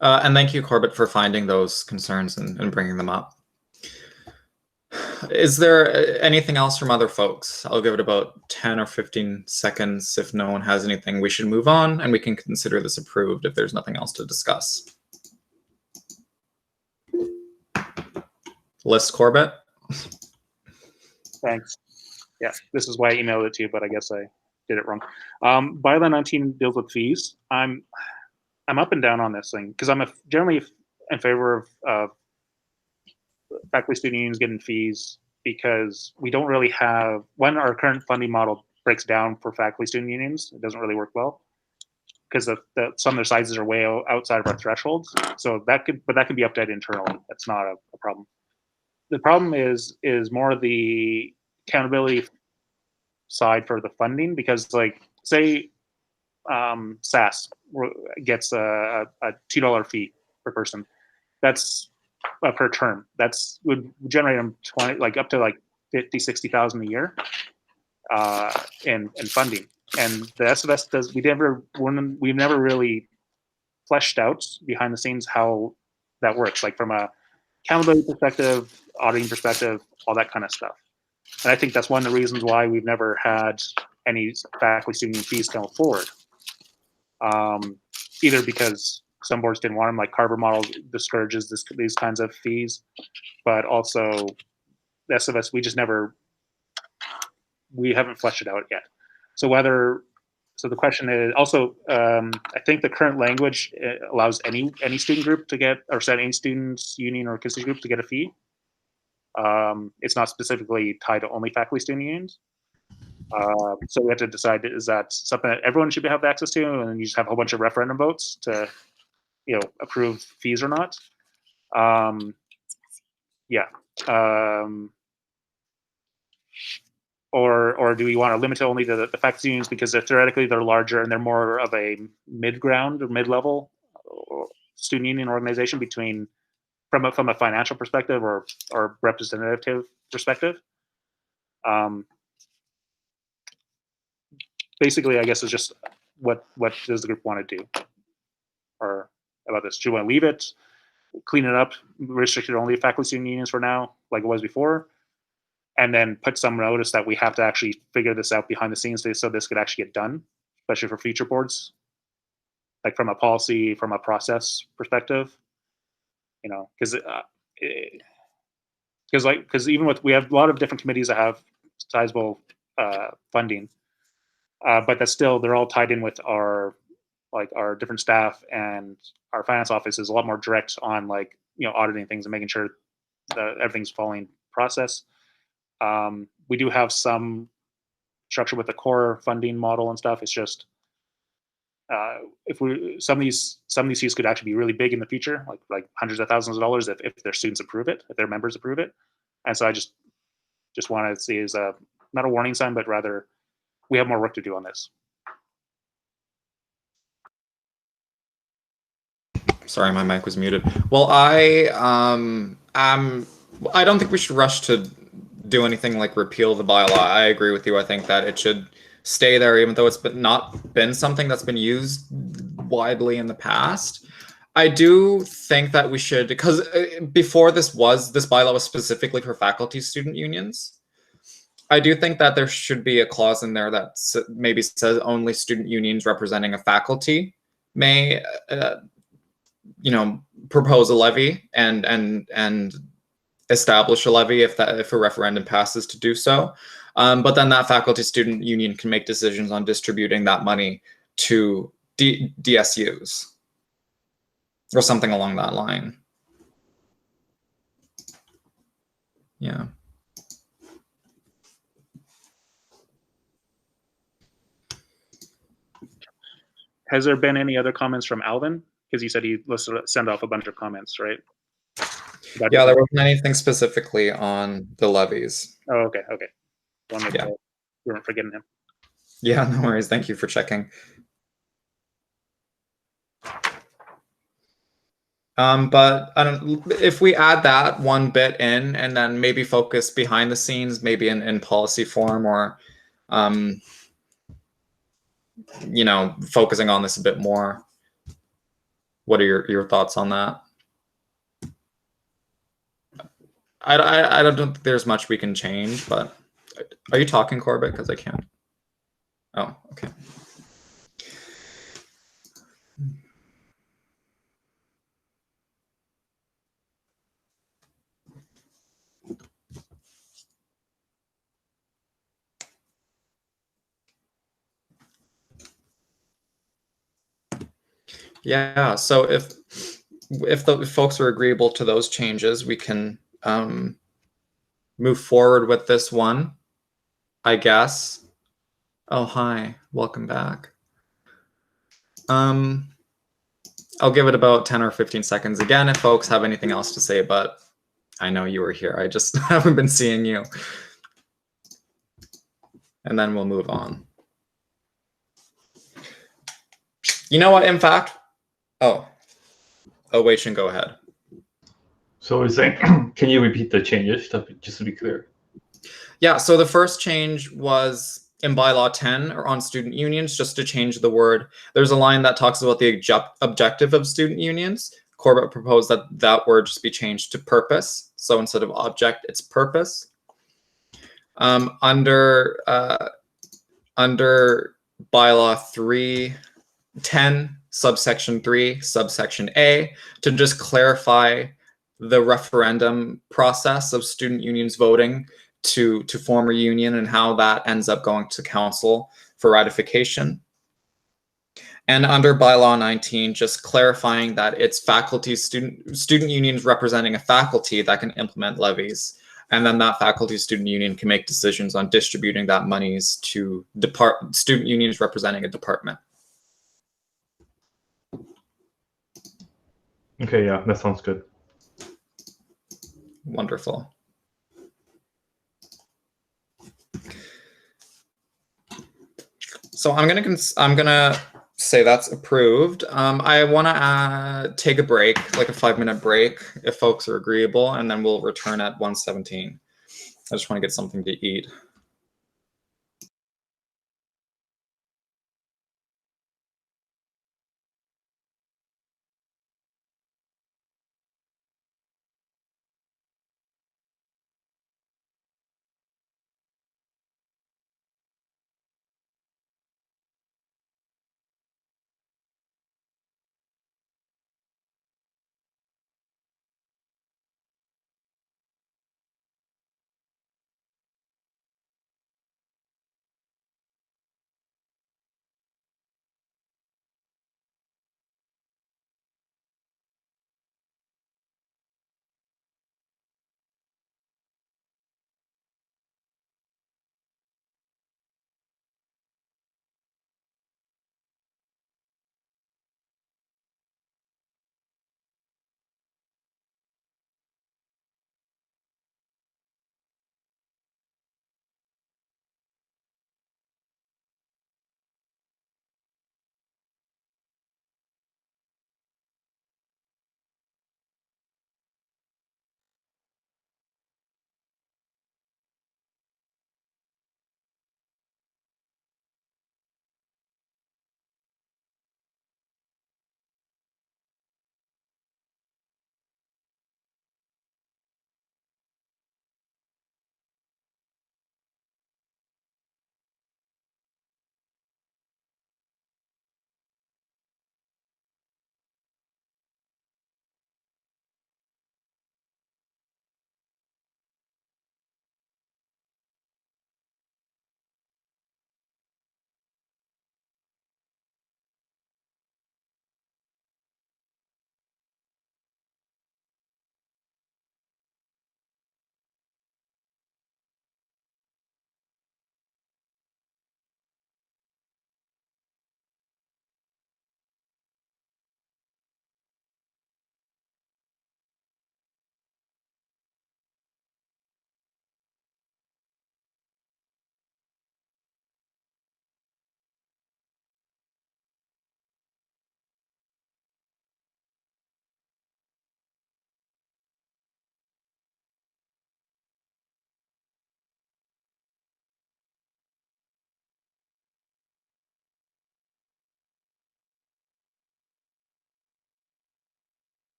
And thank you, Corbett, for finding those concerns and bringing them up. Is there anything else from other folks? I'll give it about 10 or 15 seconds. If no one has anything, we should move on, and we can consider this approved if there's nothing else to discuss. List Corbett? Thanks. Yeah, this is why I emailed it to you, but I guess I did it wrong. Bylaw 19 deals with fees. I'm up and down on this thing because I'm generally in favor of faculty student unions getting fees, because we don't really have, when our current funding model breaks down for faculty student unions, it doesn't really work well because some of their sizes are way outside of our thresholds. So that could be updated internally. That's not a problem. The problem is more the accountability side for the funding, because like say SAS gets a $2 fee per person. That's per term. That's would generate them 20, like up to like 50, 60,000 a year in funding. And the SFS does. We've never really fleshed out behind the scenes how that works, like from a accountability perspective, auditing perspective, all that kind of stuff. And I think that's one of the reasons why we've never had any faculty student fees come forward. Either because some boards didn't want them, like Carver model discourages these kinds of fees, but also the SFS, we haven't fleshed it out yet. So the question is also, I think the current language allows any student group to get, or any students union or constituent group to get a fee. It's not specifically tied to only faculty student unions. So we have to decide, is that something that everyone should have access to, and then you just have a whole bunch of referendum votes to, approve fees or not? Yeah. Or do we want to limit it only to the faculty unions because they're larger and they're more of a mid-ground or mid-level student union organization from a financial perspective or representative perspective? Basically, I guess it's just what does the group want to do, or about this? Do you want to leave it, clean it up, restrict it only to faculty student unions for now, like it was before, and then put some notice that we have to actually figure this out behind the scenes so this could actually get done, especially for future boards, like from a policy, from a process perspective, because even we have a lot of different committees that have sizable funding. But that's still, they're all tied in with our different staff, and our finance office is a lot more direct on auditing things and making sure that everything's following process. We do have some structure with the core funding model and stuff. It's just some of these fees could actually be really big in the future, like hundreds of thousands of dollars if their students approve it, if their members approve it. And so I just want to see as not a warning sign, but rather we have more work to do on this. Sorry, my mic was muted. Well, I don't think we should rush to do anything like repeal the bylaw. I agree with you. I think that it should stay there, even though it's not been something that's been used widely in the past. I do think that we should, because before this bylaw was specifically for faculty student unions. I do think that there should be a clause in there that maybe says only student unions representing a faculty may, propose a levy and establish a levy if a referendum passes to do so. But then that faculty student union can make decisions on distributing that money to DSUs or something along that line. Yeah. Has there been any other comments from Alvin? Because you said he sent off a bunch of comments, right? Yeah, there wasn't anything specifically on the levies. Oh, okay, okay. Yeah. We weren't forgetting him. Yeah, no worries. Thank you for checking. But I don't. If we add that one bit in, and then maybe focus behind the scenes, maybe in policy form, or, you know, focusing on this a bit more. What are your thoughts on that? I don't think there's much we can change, but are you talking, Corbett? Because I can't. Oh, okay. Yeah, so if the folks are agreeable to those changes, we can move forward with this one, I guess. Oh, hi, welcome back. I'll give it about 10 or 15 seconds again if folks have anything else to say, but I know you were here. I just haven't been seeing you. And then we'll move on. You know what, in fact, oh, Wei Shin, go ahead. So we're saying, can you repeat the changes just to be clear? Yeah, so the first change was in bylaw 10 or on student unions, just to change the word. There's a line that talks about the objective of student unions. Corbett proposed that that word just be changed to purpose. So instead of object, it's purpose. Under bylaw 310, subsection 3, subsection A, to just clarify the referendum process of student unions voting to form a union and how that ends up going to council for ratification. And under bylaw 19, just clarifying that it's faculty student unions representing a faculty that can implement levies. And then that faculty student union can make decisions on distributing that monies to student unions representing a department. Okay, yeah, that sounds good. Wonderful. So I'm gonna say that's approved. I want to take a break, like a 5-minute break, if folks are agreeable, and then we'll return at 1:17. I just want to get something to eat.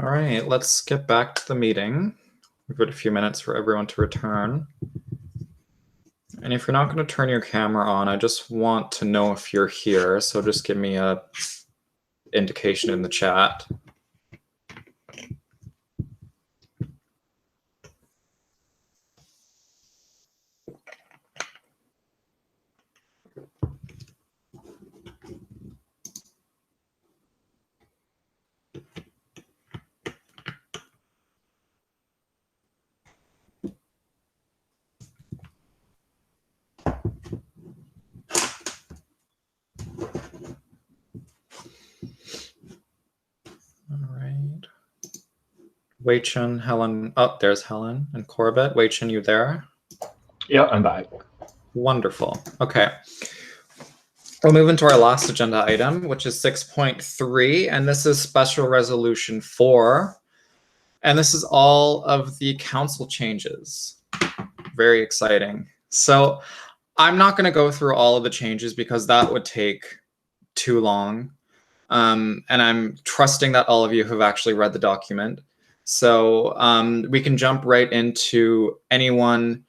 All right, let's get back to the meeting. We've got a few minutes for everyone to return. And if you're not going to turn your camera on, I just want to know if you're here. So just give me a indication in the chat. Wei Chun, Helen. Oh, there's Helen and Corbett. Wei Chun, you there? Yeah, I'm back. Wonderful. Okay. We'll move into our last agenda item, which is 6.3, and this is Special Resolution 4. And this is all of the council changes. Very exciting. So I'm not going to go through all of the changes because that would take too long. And I'm trusting that all of you have actually read the document. So we can jump right into anyone's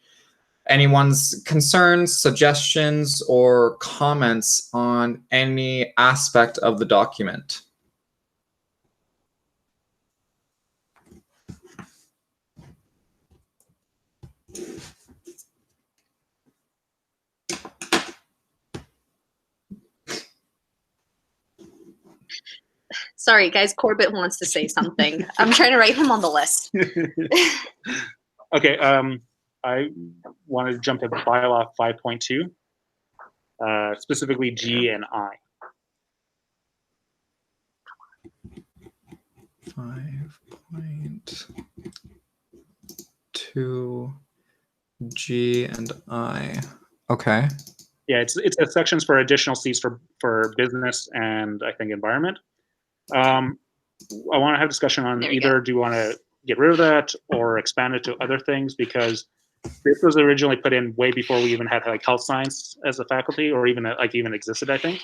concerns, suggestions, or comments on any aspect of the document. Sorry, guys, Corbett wants to say something. I'm trying to write him on the list. Okay, I wanted to jump to bylaw 5.2, specifically G and I. 5.2 G and I. Okay. Yeah, it's the sections for additional seats for business and I think environment. I want to have discussion on either do you want to get rid of that or expand it to other things, because this was originally put in way before we even had like health science as a faculty, or even even existed, I think,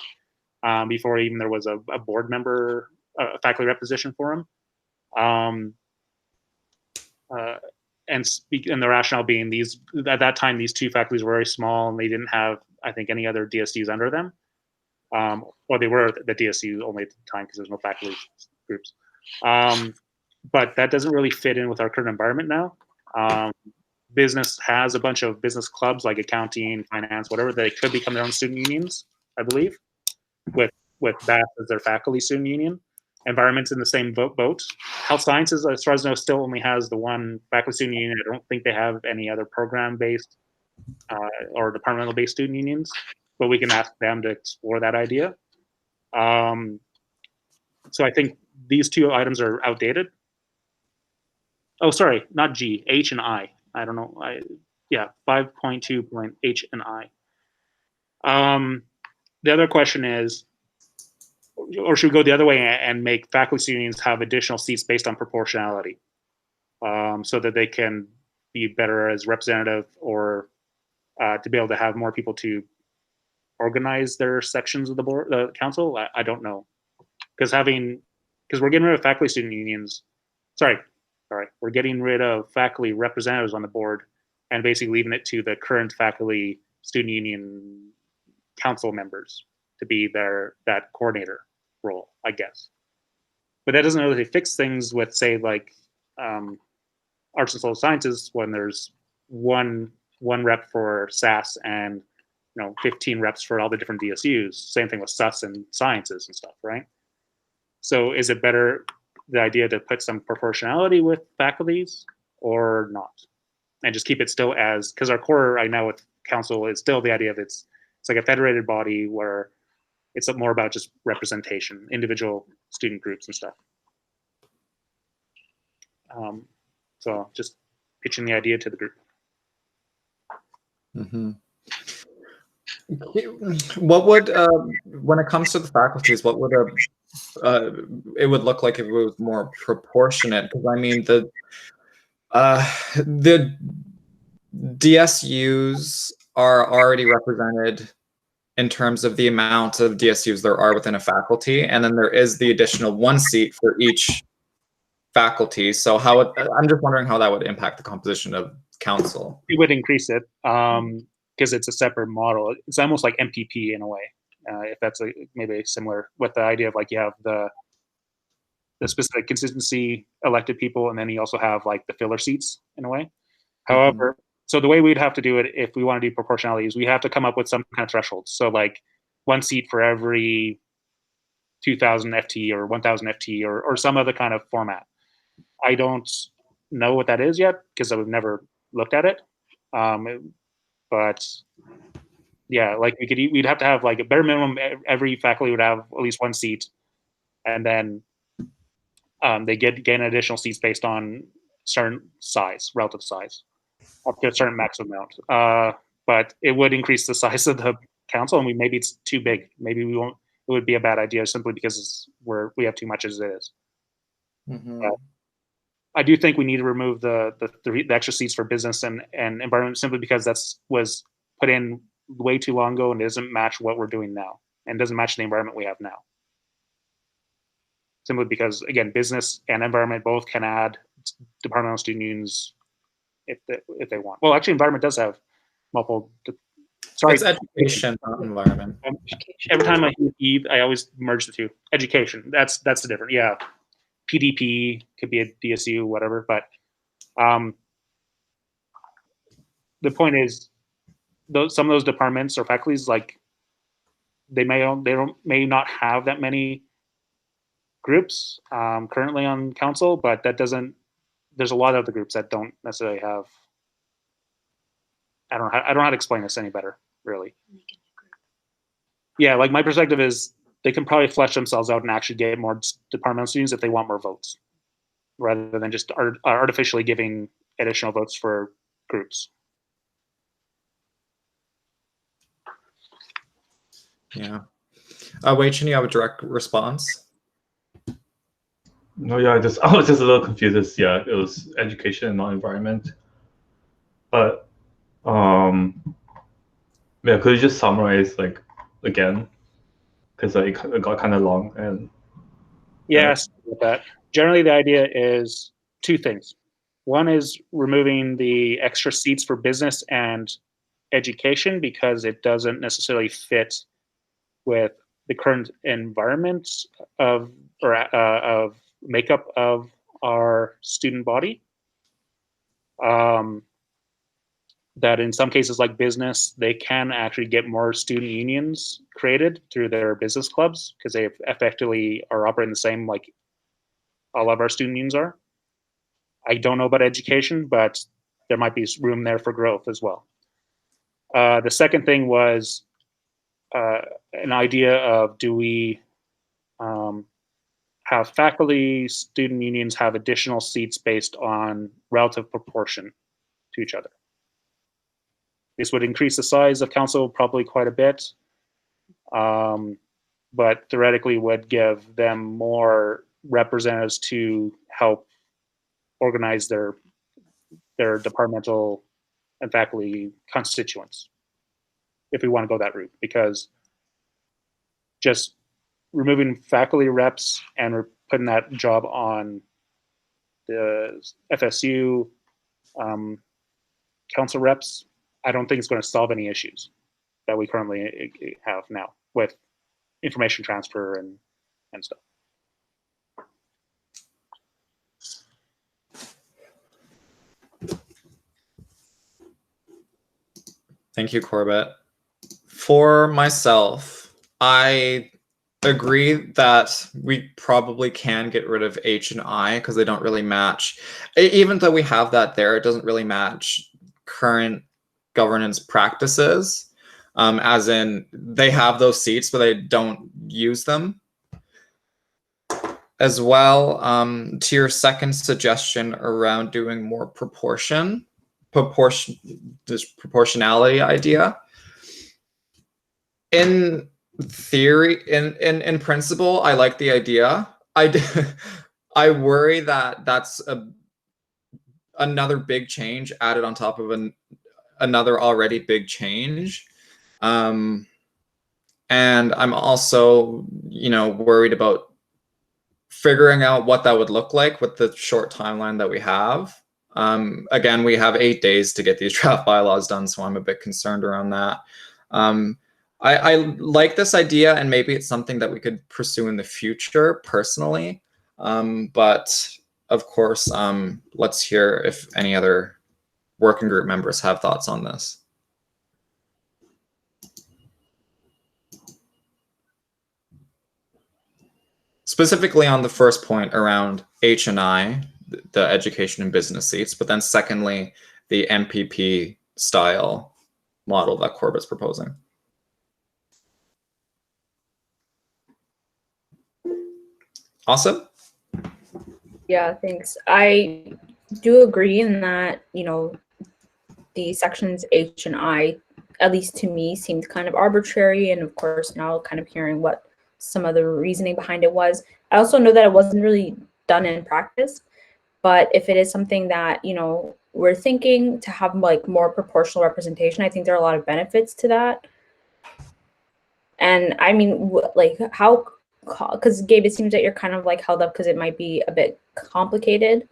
before even there was a board member, faculty rep position for him. And the rationale being these, at that time, these two faculties were very small and they didn't have, I think, any other DSUs under them. Or they were the DSU only at the time because there's no faculty groups. But that doesn't really fit in with our current environment now. Business has a bunch of business clubs like accounting, finance, whatever. They could become their own student unions, I believe, with BAS as their faculty student union. Environment's in the same boat. Health sciences, as far as I know, still only has the one faculty student union. I don't think they have any other program-based or departmental-based student unions, but we can ask them to explore that idea. So I think these two items are outdated. Oh, sorry, not G, H and I. I don't know. Yeah, 5.2.H and I. The other question is, or should we go the other way and make faculty unions have additional seats based on proportionality, so that they can be better as representative, or to be able to have more people to organize their sections of the board, the council? I don't know, because we're getting rid of faculty student unions. Sorry, we're getting rid of faculty representatives on the board and basically leaving it to the current faculty student union council members to be that coordinator role, I guess. But that doesn't really fix things with, say, like arts and social sciences, when there's one rep for SAS and 15 reps for all the different DSUs. Same thing with SUS and sciences and stuff, right? So is it better, the idea, to put some proportionality with faculties or not, and just keep it still as, because our core right now with council is still the idea of it's like a federated body where it's more about just representation, individual student groups and stuff. So just pitching the idea to the group. Mm-hmm. What would, when it comes to the faculties, what would it would look like if it was more proportionate? Because I mean, the DSUs are already represented in terms of the amount of DSUs there are within a faculty, and then there is the additional one seat for each faculty. So I'm just wondering how that would impact the composition of council. It would increase it because it's a separate model. It's almost like MPP in a way, if that's maybe similar with the idea of like you have the specific consistency elected people, and then you also have like the filler seats in a way. However, so the way we'd have to do it if we want to do proportionality is we have to come up with some kind of threshold. So like 1 seat for every 2,000 FT or 1,000 FT or some other kind of format. I don't know what that is yet because I've never looked at it. But yeah, like we'd have to have like a bare minimum. Every faculty would have at least 1 seat, and then they gain additional seats based on certain size, relative size, up to a certain maximum amount. But it would increase the size of the council, and maybe it's too big. Maybe we won't. It would be a bad idea simply because we have too much as it is. I do think we need to remove the extra seats for business and environment simply because was put in way too long ago and doesn't match what we're doing now and doesn't match the environment we have now. Simply because, again, business and environment both can add departmental student unions if they want. Well, actually, environment does have multiple. Sorry, it's education, not environment. Every time I hear Eve, I always merge the two. Education. That's the difference. Yeah, PDP could be a DSU, whatever. But the point is, some of those departments or faculties, like they may not have that many groups currently on council, but that doesn't. There's a lot of other groups that don't necessarily have. I don't know how to explain this any better, really. Yeah, like my perspective is they can probably flesh themselves out and actually get more departmental students if they want more votes, rather than just artificially giving additional votes for groups. Yeah. Wei Chen, you have a direct response? No, yeah, I was just a little confused. Yeah, it was education and not environment. But yeah, could you just summarize like again? Because it got kind of long and. Yes, with that. Generally, the idea is 2 things. One is removing the extra seats for business and education because it doesn't necessarily fit with the current environment of makeup of our student body. That in some cases like business, they can actually get more student unions created through their business clubs because they effectively are operating the same like all of our student unions are. I don't know about education, but there might be room there for growth as well. The second thing was an idea of do we have faculty student unions have additional seats based on relative proportion to each other. This would increase the size of council probably quite a bit, but theoretically would give them more representatives to help organize their departmental and faculty constituents, if we want to go that route, because just removing faculty reps and putting that job on the FSU council reps, I don't think it's going to solve any issues that we currently have now with information transfer and stuff. Thank you, Corbett. For myself, I agree that we probably can get rid of H and I because they don't really match. Even though we have that there, it doesn't really match current governance practices, as in they have those seats, but they don't use them. As well, to your second suggestion around doing more this proportionality idea. In theory, in principle, I like the idea. I worry that that's another big change added on top of another already big change. And I'm also, worried about figuring out what that would look like with the short timeline that we have. Again, we have 8 days to get these draft bylaws done, so I'm a bit concerned around that. I like this idea, and maybe it's something that we could pursue in the future personally. But of course, let's hear if any other working group members have thoughts on this. Specifically on the first point around H&I, the education and business seats, but then secondly, the MPP style model that Corbett's proposing. Awesome. Yeah, thanks. I do agree in that, you know, the sections H and I, at least to me, seemed kind of arbitrary. And of course, now kind of hearing what some of the reasoning behind it was. I also know that it wasn't really done in practice, but if it is something that, you know, we're thinking to have like more proportional representation, I think there are a lot of benefits to that. And I mean, like how, because Gabe, it seems that you're kind of like held up because it might be a bit complicated.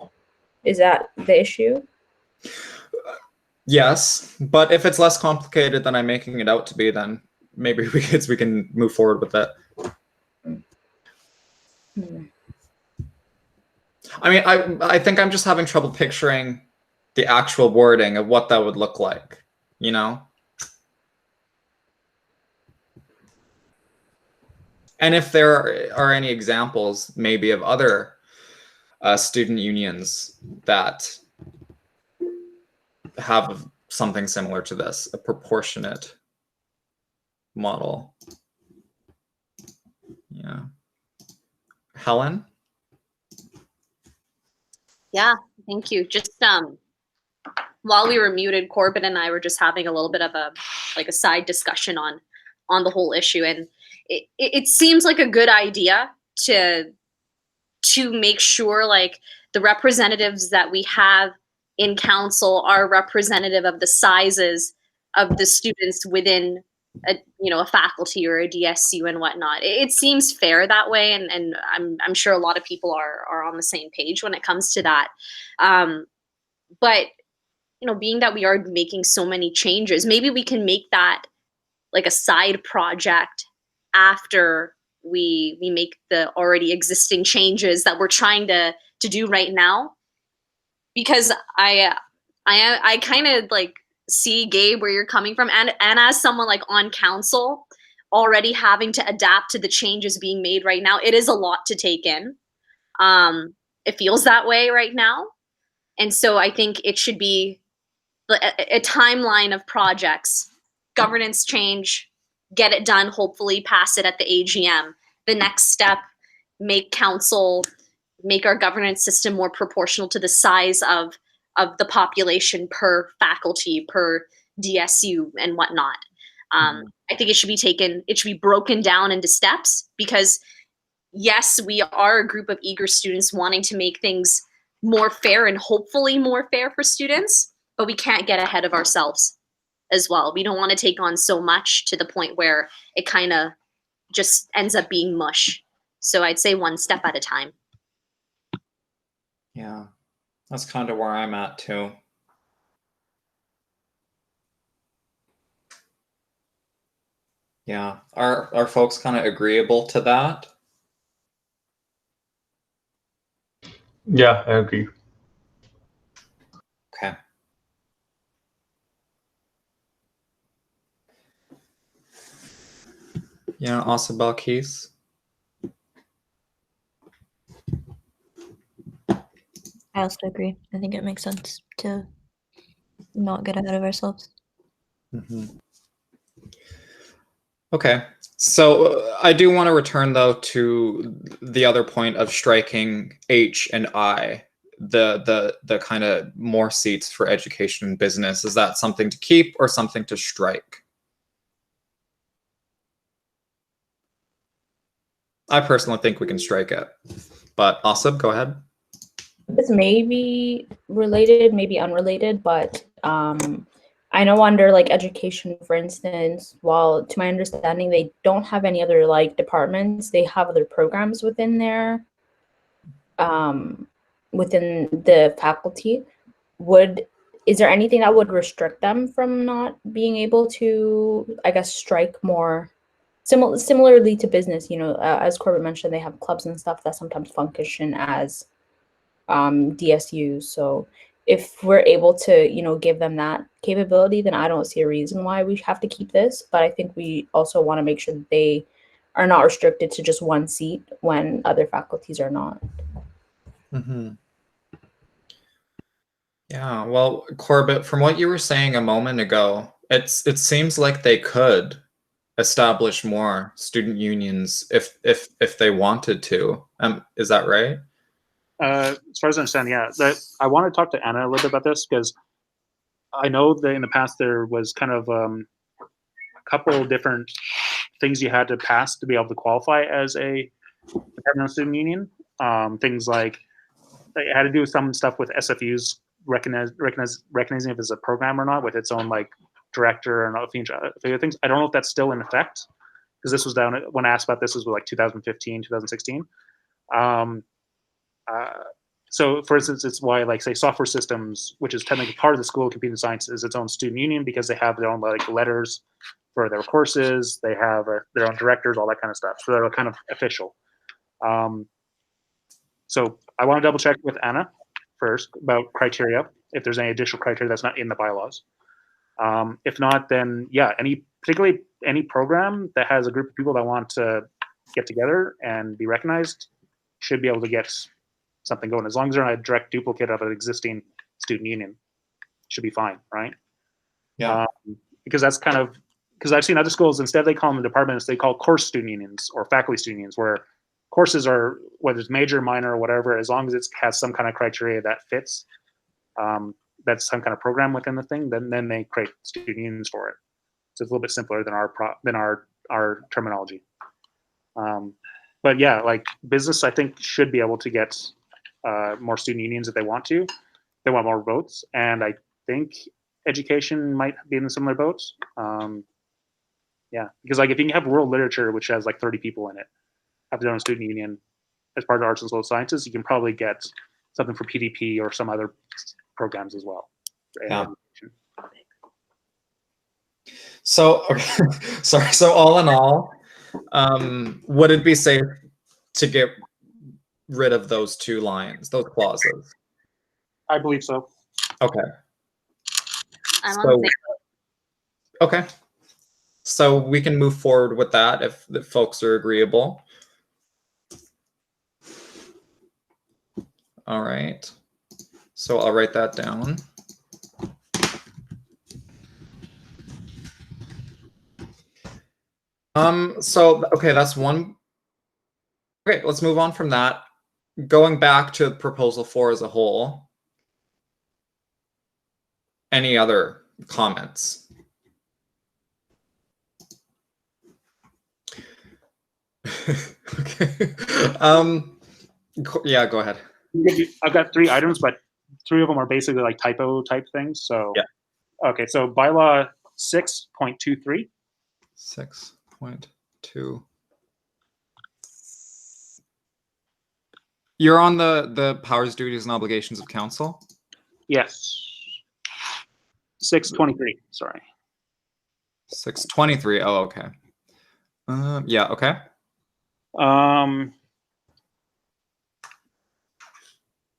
Is that the issue? Yes, but if it's less complicated than I'm making it out to be, then maybe we can move forward with that. I mean, I think I'm just having trouble picturing the actual wording of what that would look like, you know? And if there are any examples maybe of other student unions that have something similar to this, a proportionate model. Yeah. Helen? Yeah, thank you. Just while we were muted, Corbett and I were just having a little bit of a side discussion on the whole issue, and it seems like a good idea to make sure like the representatives that we have in council are representative of the sizes of the students within a faculty or a DSU and whatnot. It seems fair that way, and I'm sure a lot of people are on the same page when it comes to that. But being that we are making so many changes, maybe we can make that like a side project after we make the already existing changes that we're trying to do right now. Because I kind of like see, Gabe, where you're coming from, and as someone like on council already having to adapt to the changes being made right now, it is a lot to take in. It feels that way right now, and so I think it should be a timeline of projects, governance change, get it done, hopefully pass it at the AGM. The next step, make our governance system more proportional to the size of the population per faculty, per DSU and whatnot. I think it should be broken down into steps, because yes, we are a group of eager students wanting to make things more fair and hopefully more fair for students, but we can't get ahead of ourselves as well. We don't want to take on so much to the point where it kind of just ends up being mush. So I'd say one step at a time. Yeah, that's kind of where I'm at too. Yeah, are folks kind of agreeable to that? Yeah, I agree. Okay. Yeah, also Balkis. I also agree. I think it makes sense to not get ahead of ourselves. Okay, so I do want to return though to the other point of striking H and I, the kind of more seats for education and business. Is that something to keep or something to strike? I personally think we can strike it, but Asif, go ahead. This may be related, maybe unrelated, but I know under like education, for instance, while to my understanding, they don't have any other like departments, they have other programs within there. within the faculty, is there anything that would restrict them from not being able to, I guess, strike more? Similarly to business, as Corbett mentioned, they have clubs and stuff that sometimes function as DSUs. So if we're able to, give them that capability, then I don't see a reason why we have to keep this. But I think we also want to make sure that they are not restricted to just one seat when other faculties are not. Mm-hmm. Yeah, well, Corbett, from what you were saying a moment ago, it seems like they could establish more student unions if they wanted to. Is that right? As far as I understand, yeah. I want to talk to Anna a little bit about this because I know that in the past there was kind of a couple different things you had to pass to be able to qualify as a Department of Student Union. Things like it had to do with some stuff with SFUs recognizing if it's a program or not with its own like director and a few other things. I don't know if that's still in effect because this was down when I asked about this was like 2015, 2016. So for instance, it's why like say software systems, which is technically part of the School of Computer Science, is its own student union because they have their own like letters for their courses. They have their own directors, all that kind of stuff. So they're kind of official. So I want to double check with Anna first about criteria, if there's any additional criteria that's not in the bylaws. If not, then yeah, particularly any program that has a group of people that want to get together and be recognized should be able to get something going. As long as they're not a direct duplicate of an existing student union, should be fine, right? Yeah. Because that's kind of, because I've seen other schools, instead they call them departments, they call course student unions or faculty student unions, where courses are, whether it's major, minor, or whatever, as long as it has some kind of criteria that fits, that's some kind of program within the thing, then they create student unions for it. So it's a little bit simpler than our terminology. But yeah, like business, I think should be able to get more student unions if they want to. They want more votes, and I think education might be in a similar boat. Yeah, because like if you can have world literature, which has like 30 people in it, have their own student union as part of arts and social sciences, you can probably get something for PDP or some other programs as well. Yeah. So, okay. Sorry. So all in all, would it be safe to get rid of those two lines, those clauses? I believe so. Okay. I'm on the okay. So we can move forward with that if the folks are agreeable. All right. So I'll write that down. So, okay, that's one. Okay, let's move on from that. Going back to proposal 4 as a whole. Any other comments? Okay. Yeah, go ahead. I've got 3 items, but 3 of them are basically like typo type things. So yeah. Okay, so bylaw 6.23. 6.2. You're on the powers, duties, and obligations of council? Yes. 6.23, sorry. 6.23, oh, okay. Yeah, okay.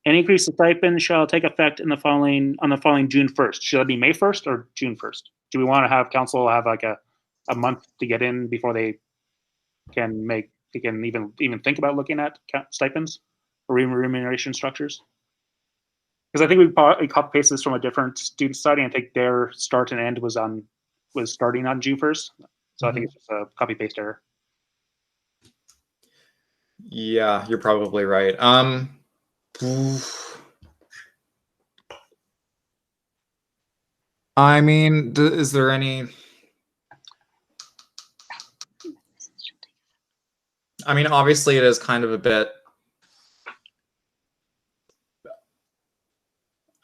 Any increase in stipend shall take effect on the following June 1st. Should it be May 1st or June 1st? Do we want to have council have like a month to get in before they can even think about looking at stipends or remuneration structures? Because I think we copy paste this from a different student study, and I think their start and end was starting on June 1st. So I think it's just a copy paste error. Yeah, you're probably right. I mean, is there any? I mean, obviously, it is kind of a bit.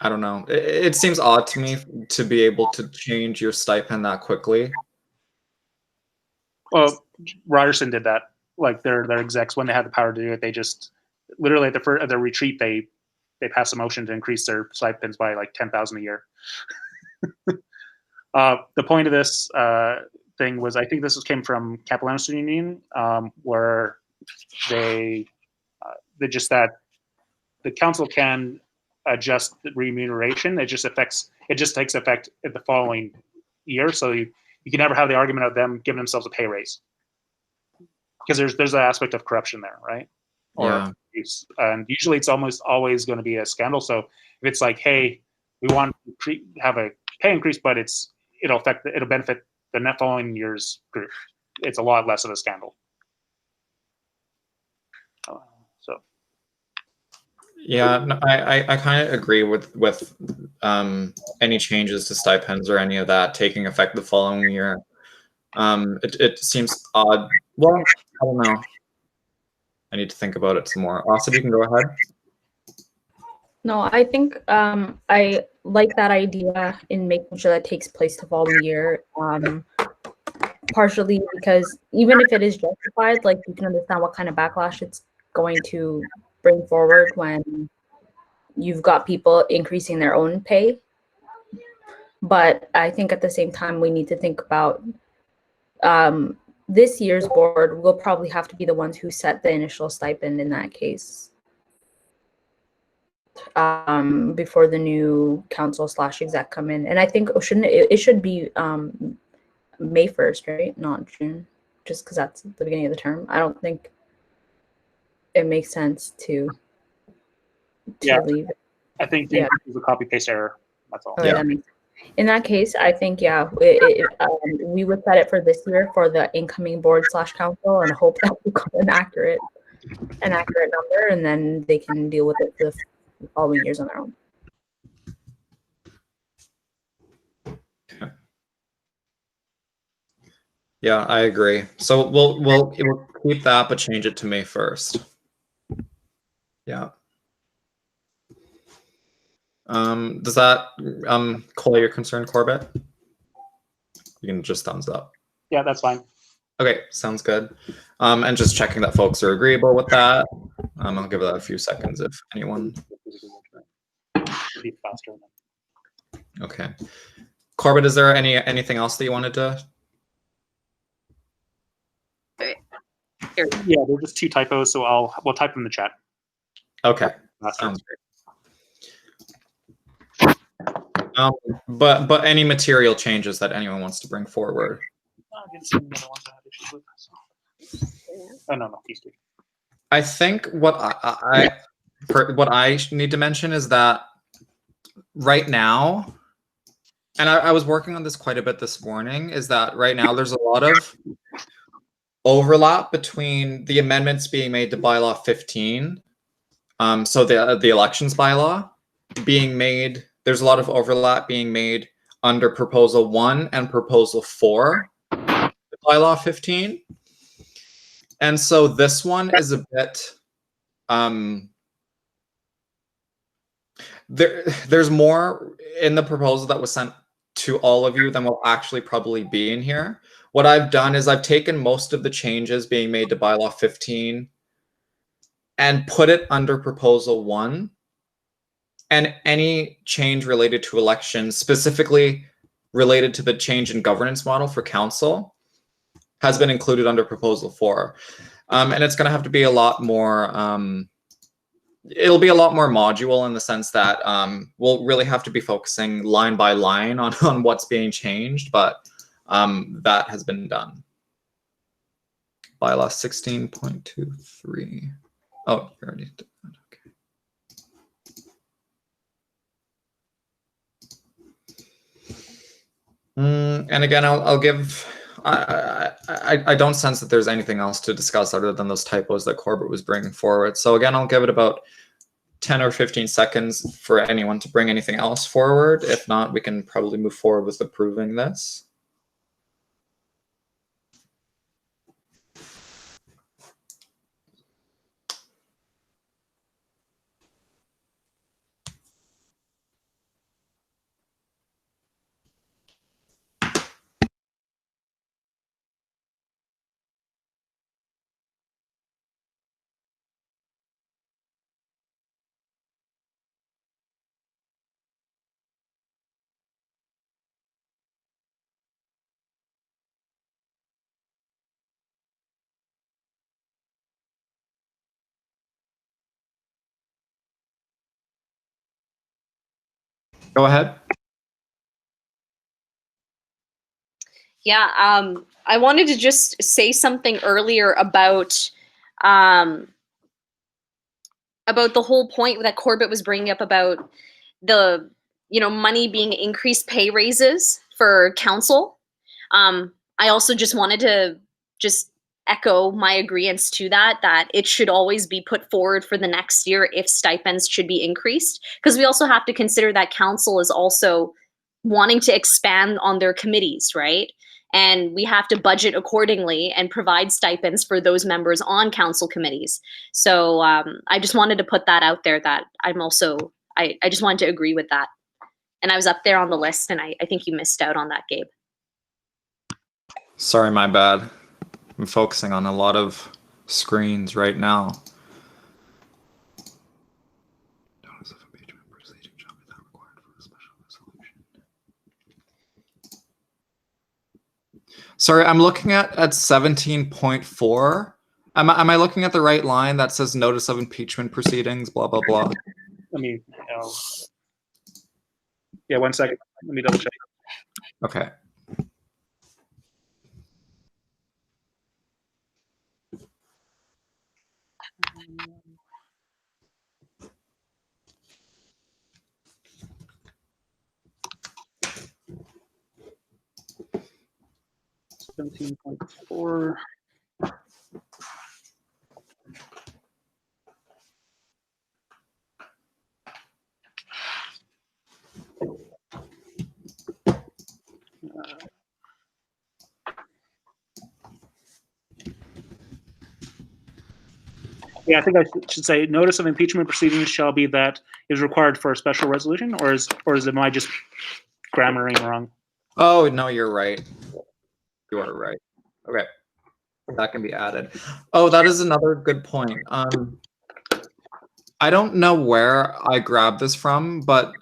I don't know. It seems odd to me to be able to change your stipend that quickly. Well, Ryerson did that. Like their execs, when they had the power to do it, they just literally at the retreat, they passed a motion to increase their stipends by like 10,000 a year. The point of this thing was, I think this came from Capilano Union, where they just that the council can adjust the remuneration. It just takes effect in the following year. So you can never have the argument of them giving themselves a pay raise, because there's an aspect of corruption there, right? Or abuse. And usually it's almost always going to be a scandal. So if it's like, hey, we want to have a pay increase, but it'll benefit the net following year's group, it's a lot less of a scandal. So. Yeah, no, I kind of agree with any changes to stipends or any of that taking effect the following year. It seems odd. Well, I don't know. I need to think about it some more. Austin, you can go ahead. No, I think I like that idea in making sure that takes place the following year. Partially because even if it is justified, like you can understand what kind of backlash it's going to bring forward when you've got people increasing their own pay. But I think at the same time, we need to think about this year's board will probably have to be the ones who set the initial stipend in that case. Before the new council / exec come in. And I think it should be May 1st, right? Not June, just because that's the beginning of the term. I don't think it makes sense to leave it. I think the is a copy paste error. That's all. That makes sense. In that case, I think we would set it for this year for the incoming board / council and hope that we got an accurate number, and then they can deal with it for the following years on their own. Yeah, I agree. So we'll keep that, but change it to May 1st. Yeah. Does that call your concern, Corbett? You can just thumbs up. Yeah, that's fine. Okay, sounds good. And just checking that folks are agreeable with that. I'll give that a few seconds if anyone. Okay. Corbett, is there anything else that you wanted to? Yeah, they're just 2 typos, so we'll type them in the chat. Okay, sounds great. But any material changes that anyone wants to bring forward? Oh no, these 2. I think what I need to mention is that right now, and I was working on this quite a bit this morning, is that right now there's a lot of overlap between the amendments being made to bylaw 15. So the elections bylaw being made, there's a lot of overlap being made under proposal 1 and proposal 4, bylaw 15. And so this one is a bit there's more in the proposal that was sent to all of you than will actually probably be in here. What I've done is I've taken most of the changes being made to bylaw 15 and put it under proposal 1, and any change related to elections, specifically related to the change in governance model for council, has been included under proposal 4. And it's going to have to be a lot more, it'll be a lot more module in the sense that we'll really have to be focusing line by line on what's being changed, but that has been done. Bylaw 16.23. Oh, you already did that. Okay. And again, I'll give. I don't sense that there's anything else to discuss other than those typos that Corbett was bringing forward. So again, I'll give it about 10 or 15 seconds for anyone to bring anything else forward. If not, we can probably move forward with approving this. Go ahead. Yeah, I wanted to just say something earlier about the whole point that Corbett was bringing up about the money being increased pay raises for council. I also just wanted to just echo my agreeance to that it should always be put forward for the next year if stipends should be increased, because we also have to consider that council is also wanting to expand on their committees, right? And we have to budget accordingly and provide stipends for those members on council committees. So I just wanted to put that out there, that I'm also, I just wanted to agree with that. And I was up there on the list, and I think you missed out on that, Gabe. Sorry, my bad. I'm focusing on a lot of screens right now. Notice of impeachment proceeding shall be not required for a special resolution. Sorry, I'm looking at 17.4. Am I looking at the right line that says notice of impeachment proceedings, blah, blah, blah? Let me, yeah, 1 second. Let me double check. Okay. $17.4. Yeah, I think I should say notice of impeachment proceedings shall be that is required for a special resolution, or am I just grammaring wrong? Oh, no, you're right. You are right. Okay. That can be added. Oh, that is another good point. I don't know where I grabbed this from, but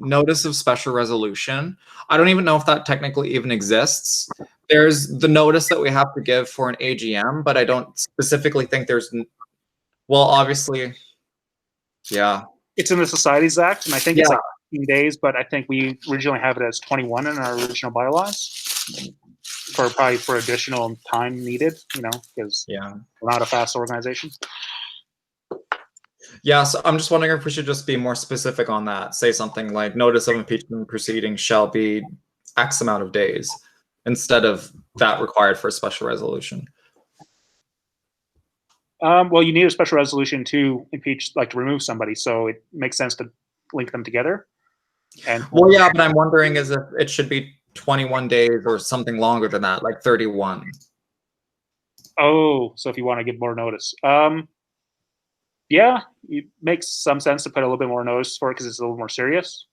notice of special resolution. I don't even know if that technically even exists. There's the notice that we have to give for an AGM, but I don't specifically think there's, well, obviously, yeah. It's in the Societies Act, and I think it's Yeah. like 15 days, but I think we originally have it as 21 in our original bylaws for additional time needed, because Yeah. we're not a fast organization. Yeah, so I'm just wondering if we should just be more specific on that. Say something like notice of impeachment proceedings shall be X amount of days instead of that required for a special resolution. Well, you need a special resolution to impeach, like to remove somebody, so it makes sense to link them together. And well, yeah, but I'm wondering is if it should be 21 days or something longer than that, like 31. Oh, so if you want to give more notice, yeah, it makes some sense to put a little bit more notice for it because it's a little more serious.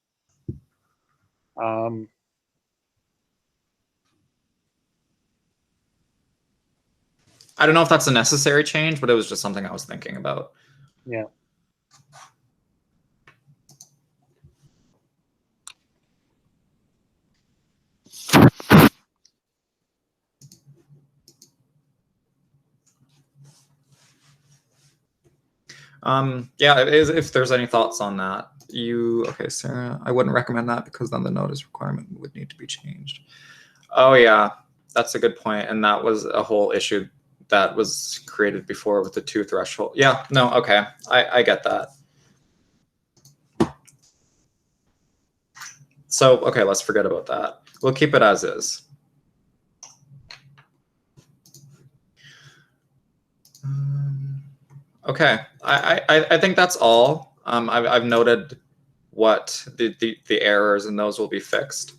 I don't know if that's a necessary change, but it was just something I was thinking about. Yeah. Yeah, if there's any thoughts on that. Okay, Sarah, I wouldn't recommend that because then the notice requirement would need to be changed. Oh yeah, that's a good point. And that was a whole issue that was created before with the 2 threshold. Yeah, no, okay, I get that. So, okay, let's forget about that. We'll keep it as is. Okay, I think that's all. I've noted what the errors, and those will be fixed.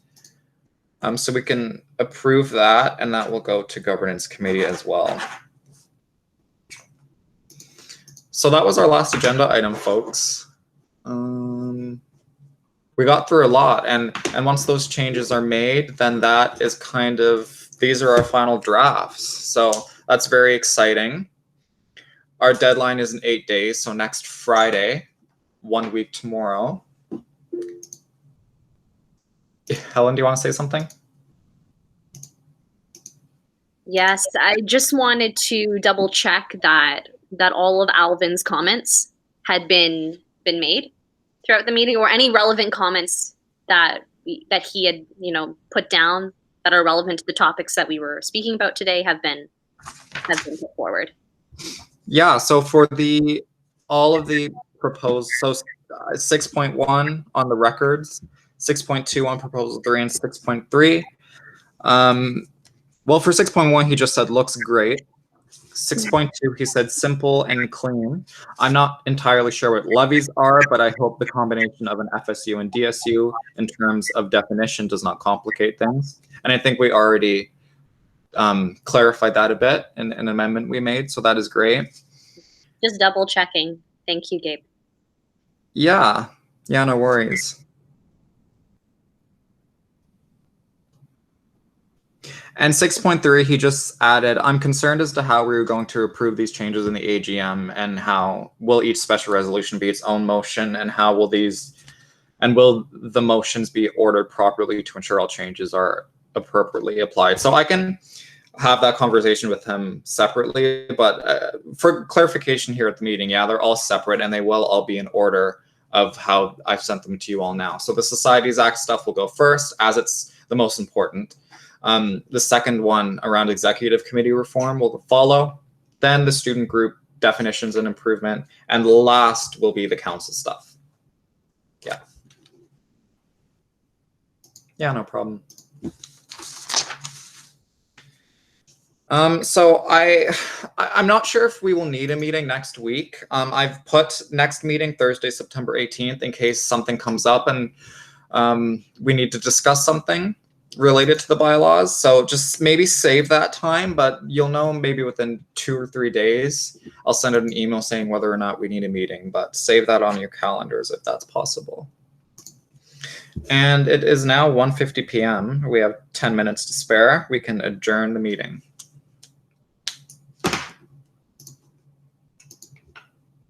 So we can approve that, and that will go to governance committee as well. So that was our last agenda item, folks. We got through a lot, and once those changes are made, then that is kind of, these are our final drafts. So that's very exciting. Our deadline is in 8 days, so next Friday, 1 week tomorrow. Helen, do you want to say something? Yes, I just wanted to double check that all of Alvin's comments had been made. throughout the meeting, or any relevant comments that he had, put down that are relevant to the topics that we were speaking about today have been put forward. Yeah, so for all of the proposed, so 6.1 on the records, 6.2 on proposal 3, and 6.3. Well, for 6.1, he just said looks great. 6.2, he said simple and clean. I'm not entirely sure what levies are, but I hope the combination of an FSU and DSU in terms of definition does not complicate things. And I think we already clarified that a bit in an amendment we made, so that is great. Just double checking. Thank you, Gabe. Yeah, no worries. And 6.3, he just added, I'm concerned as to how we are going to approve these changes in the AGM, and how will each special resolution be its own motion, and how will will the motions be ordered properly to ensure all changes are appropriately applied. So I can have that conversation with him separately, but for clarification here at the meeting, yeah, they're all separate and they will all be in order of how I've sent them to you all now. So the Societies Act stuff will go first, as it's the most important. The second one around executive committee reform will follow, then the student group definitions and improvement, and last will be the council stuff. Yeah, no problem. So I'm not sure if we will need a meeting next week. I've put next meeting Thursday, September 18th, in case something comes up and we need to discuss something related to the bylaws. So just maybe save that time, but you'll know maybe within 2 or 3 days. I'll send out an email saying whether or not we need a meeting, but save that on your calendars if that's possible. And it is now 1:50 p.m. We have 10 minutes to spare. We can adjourn the meeting.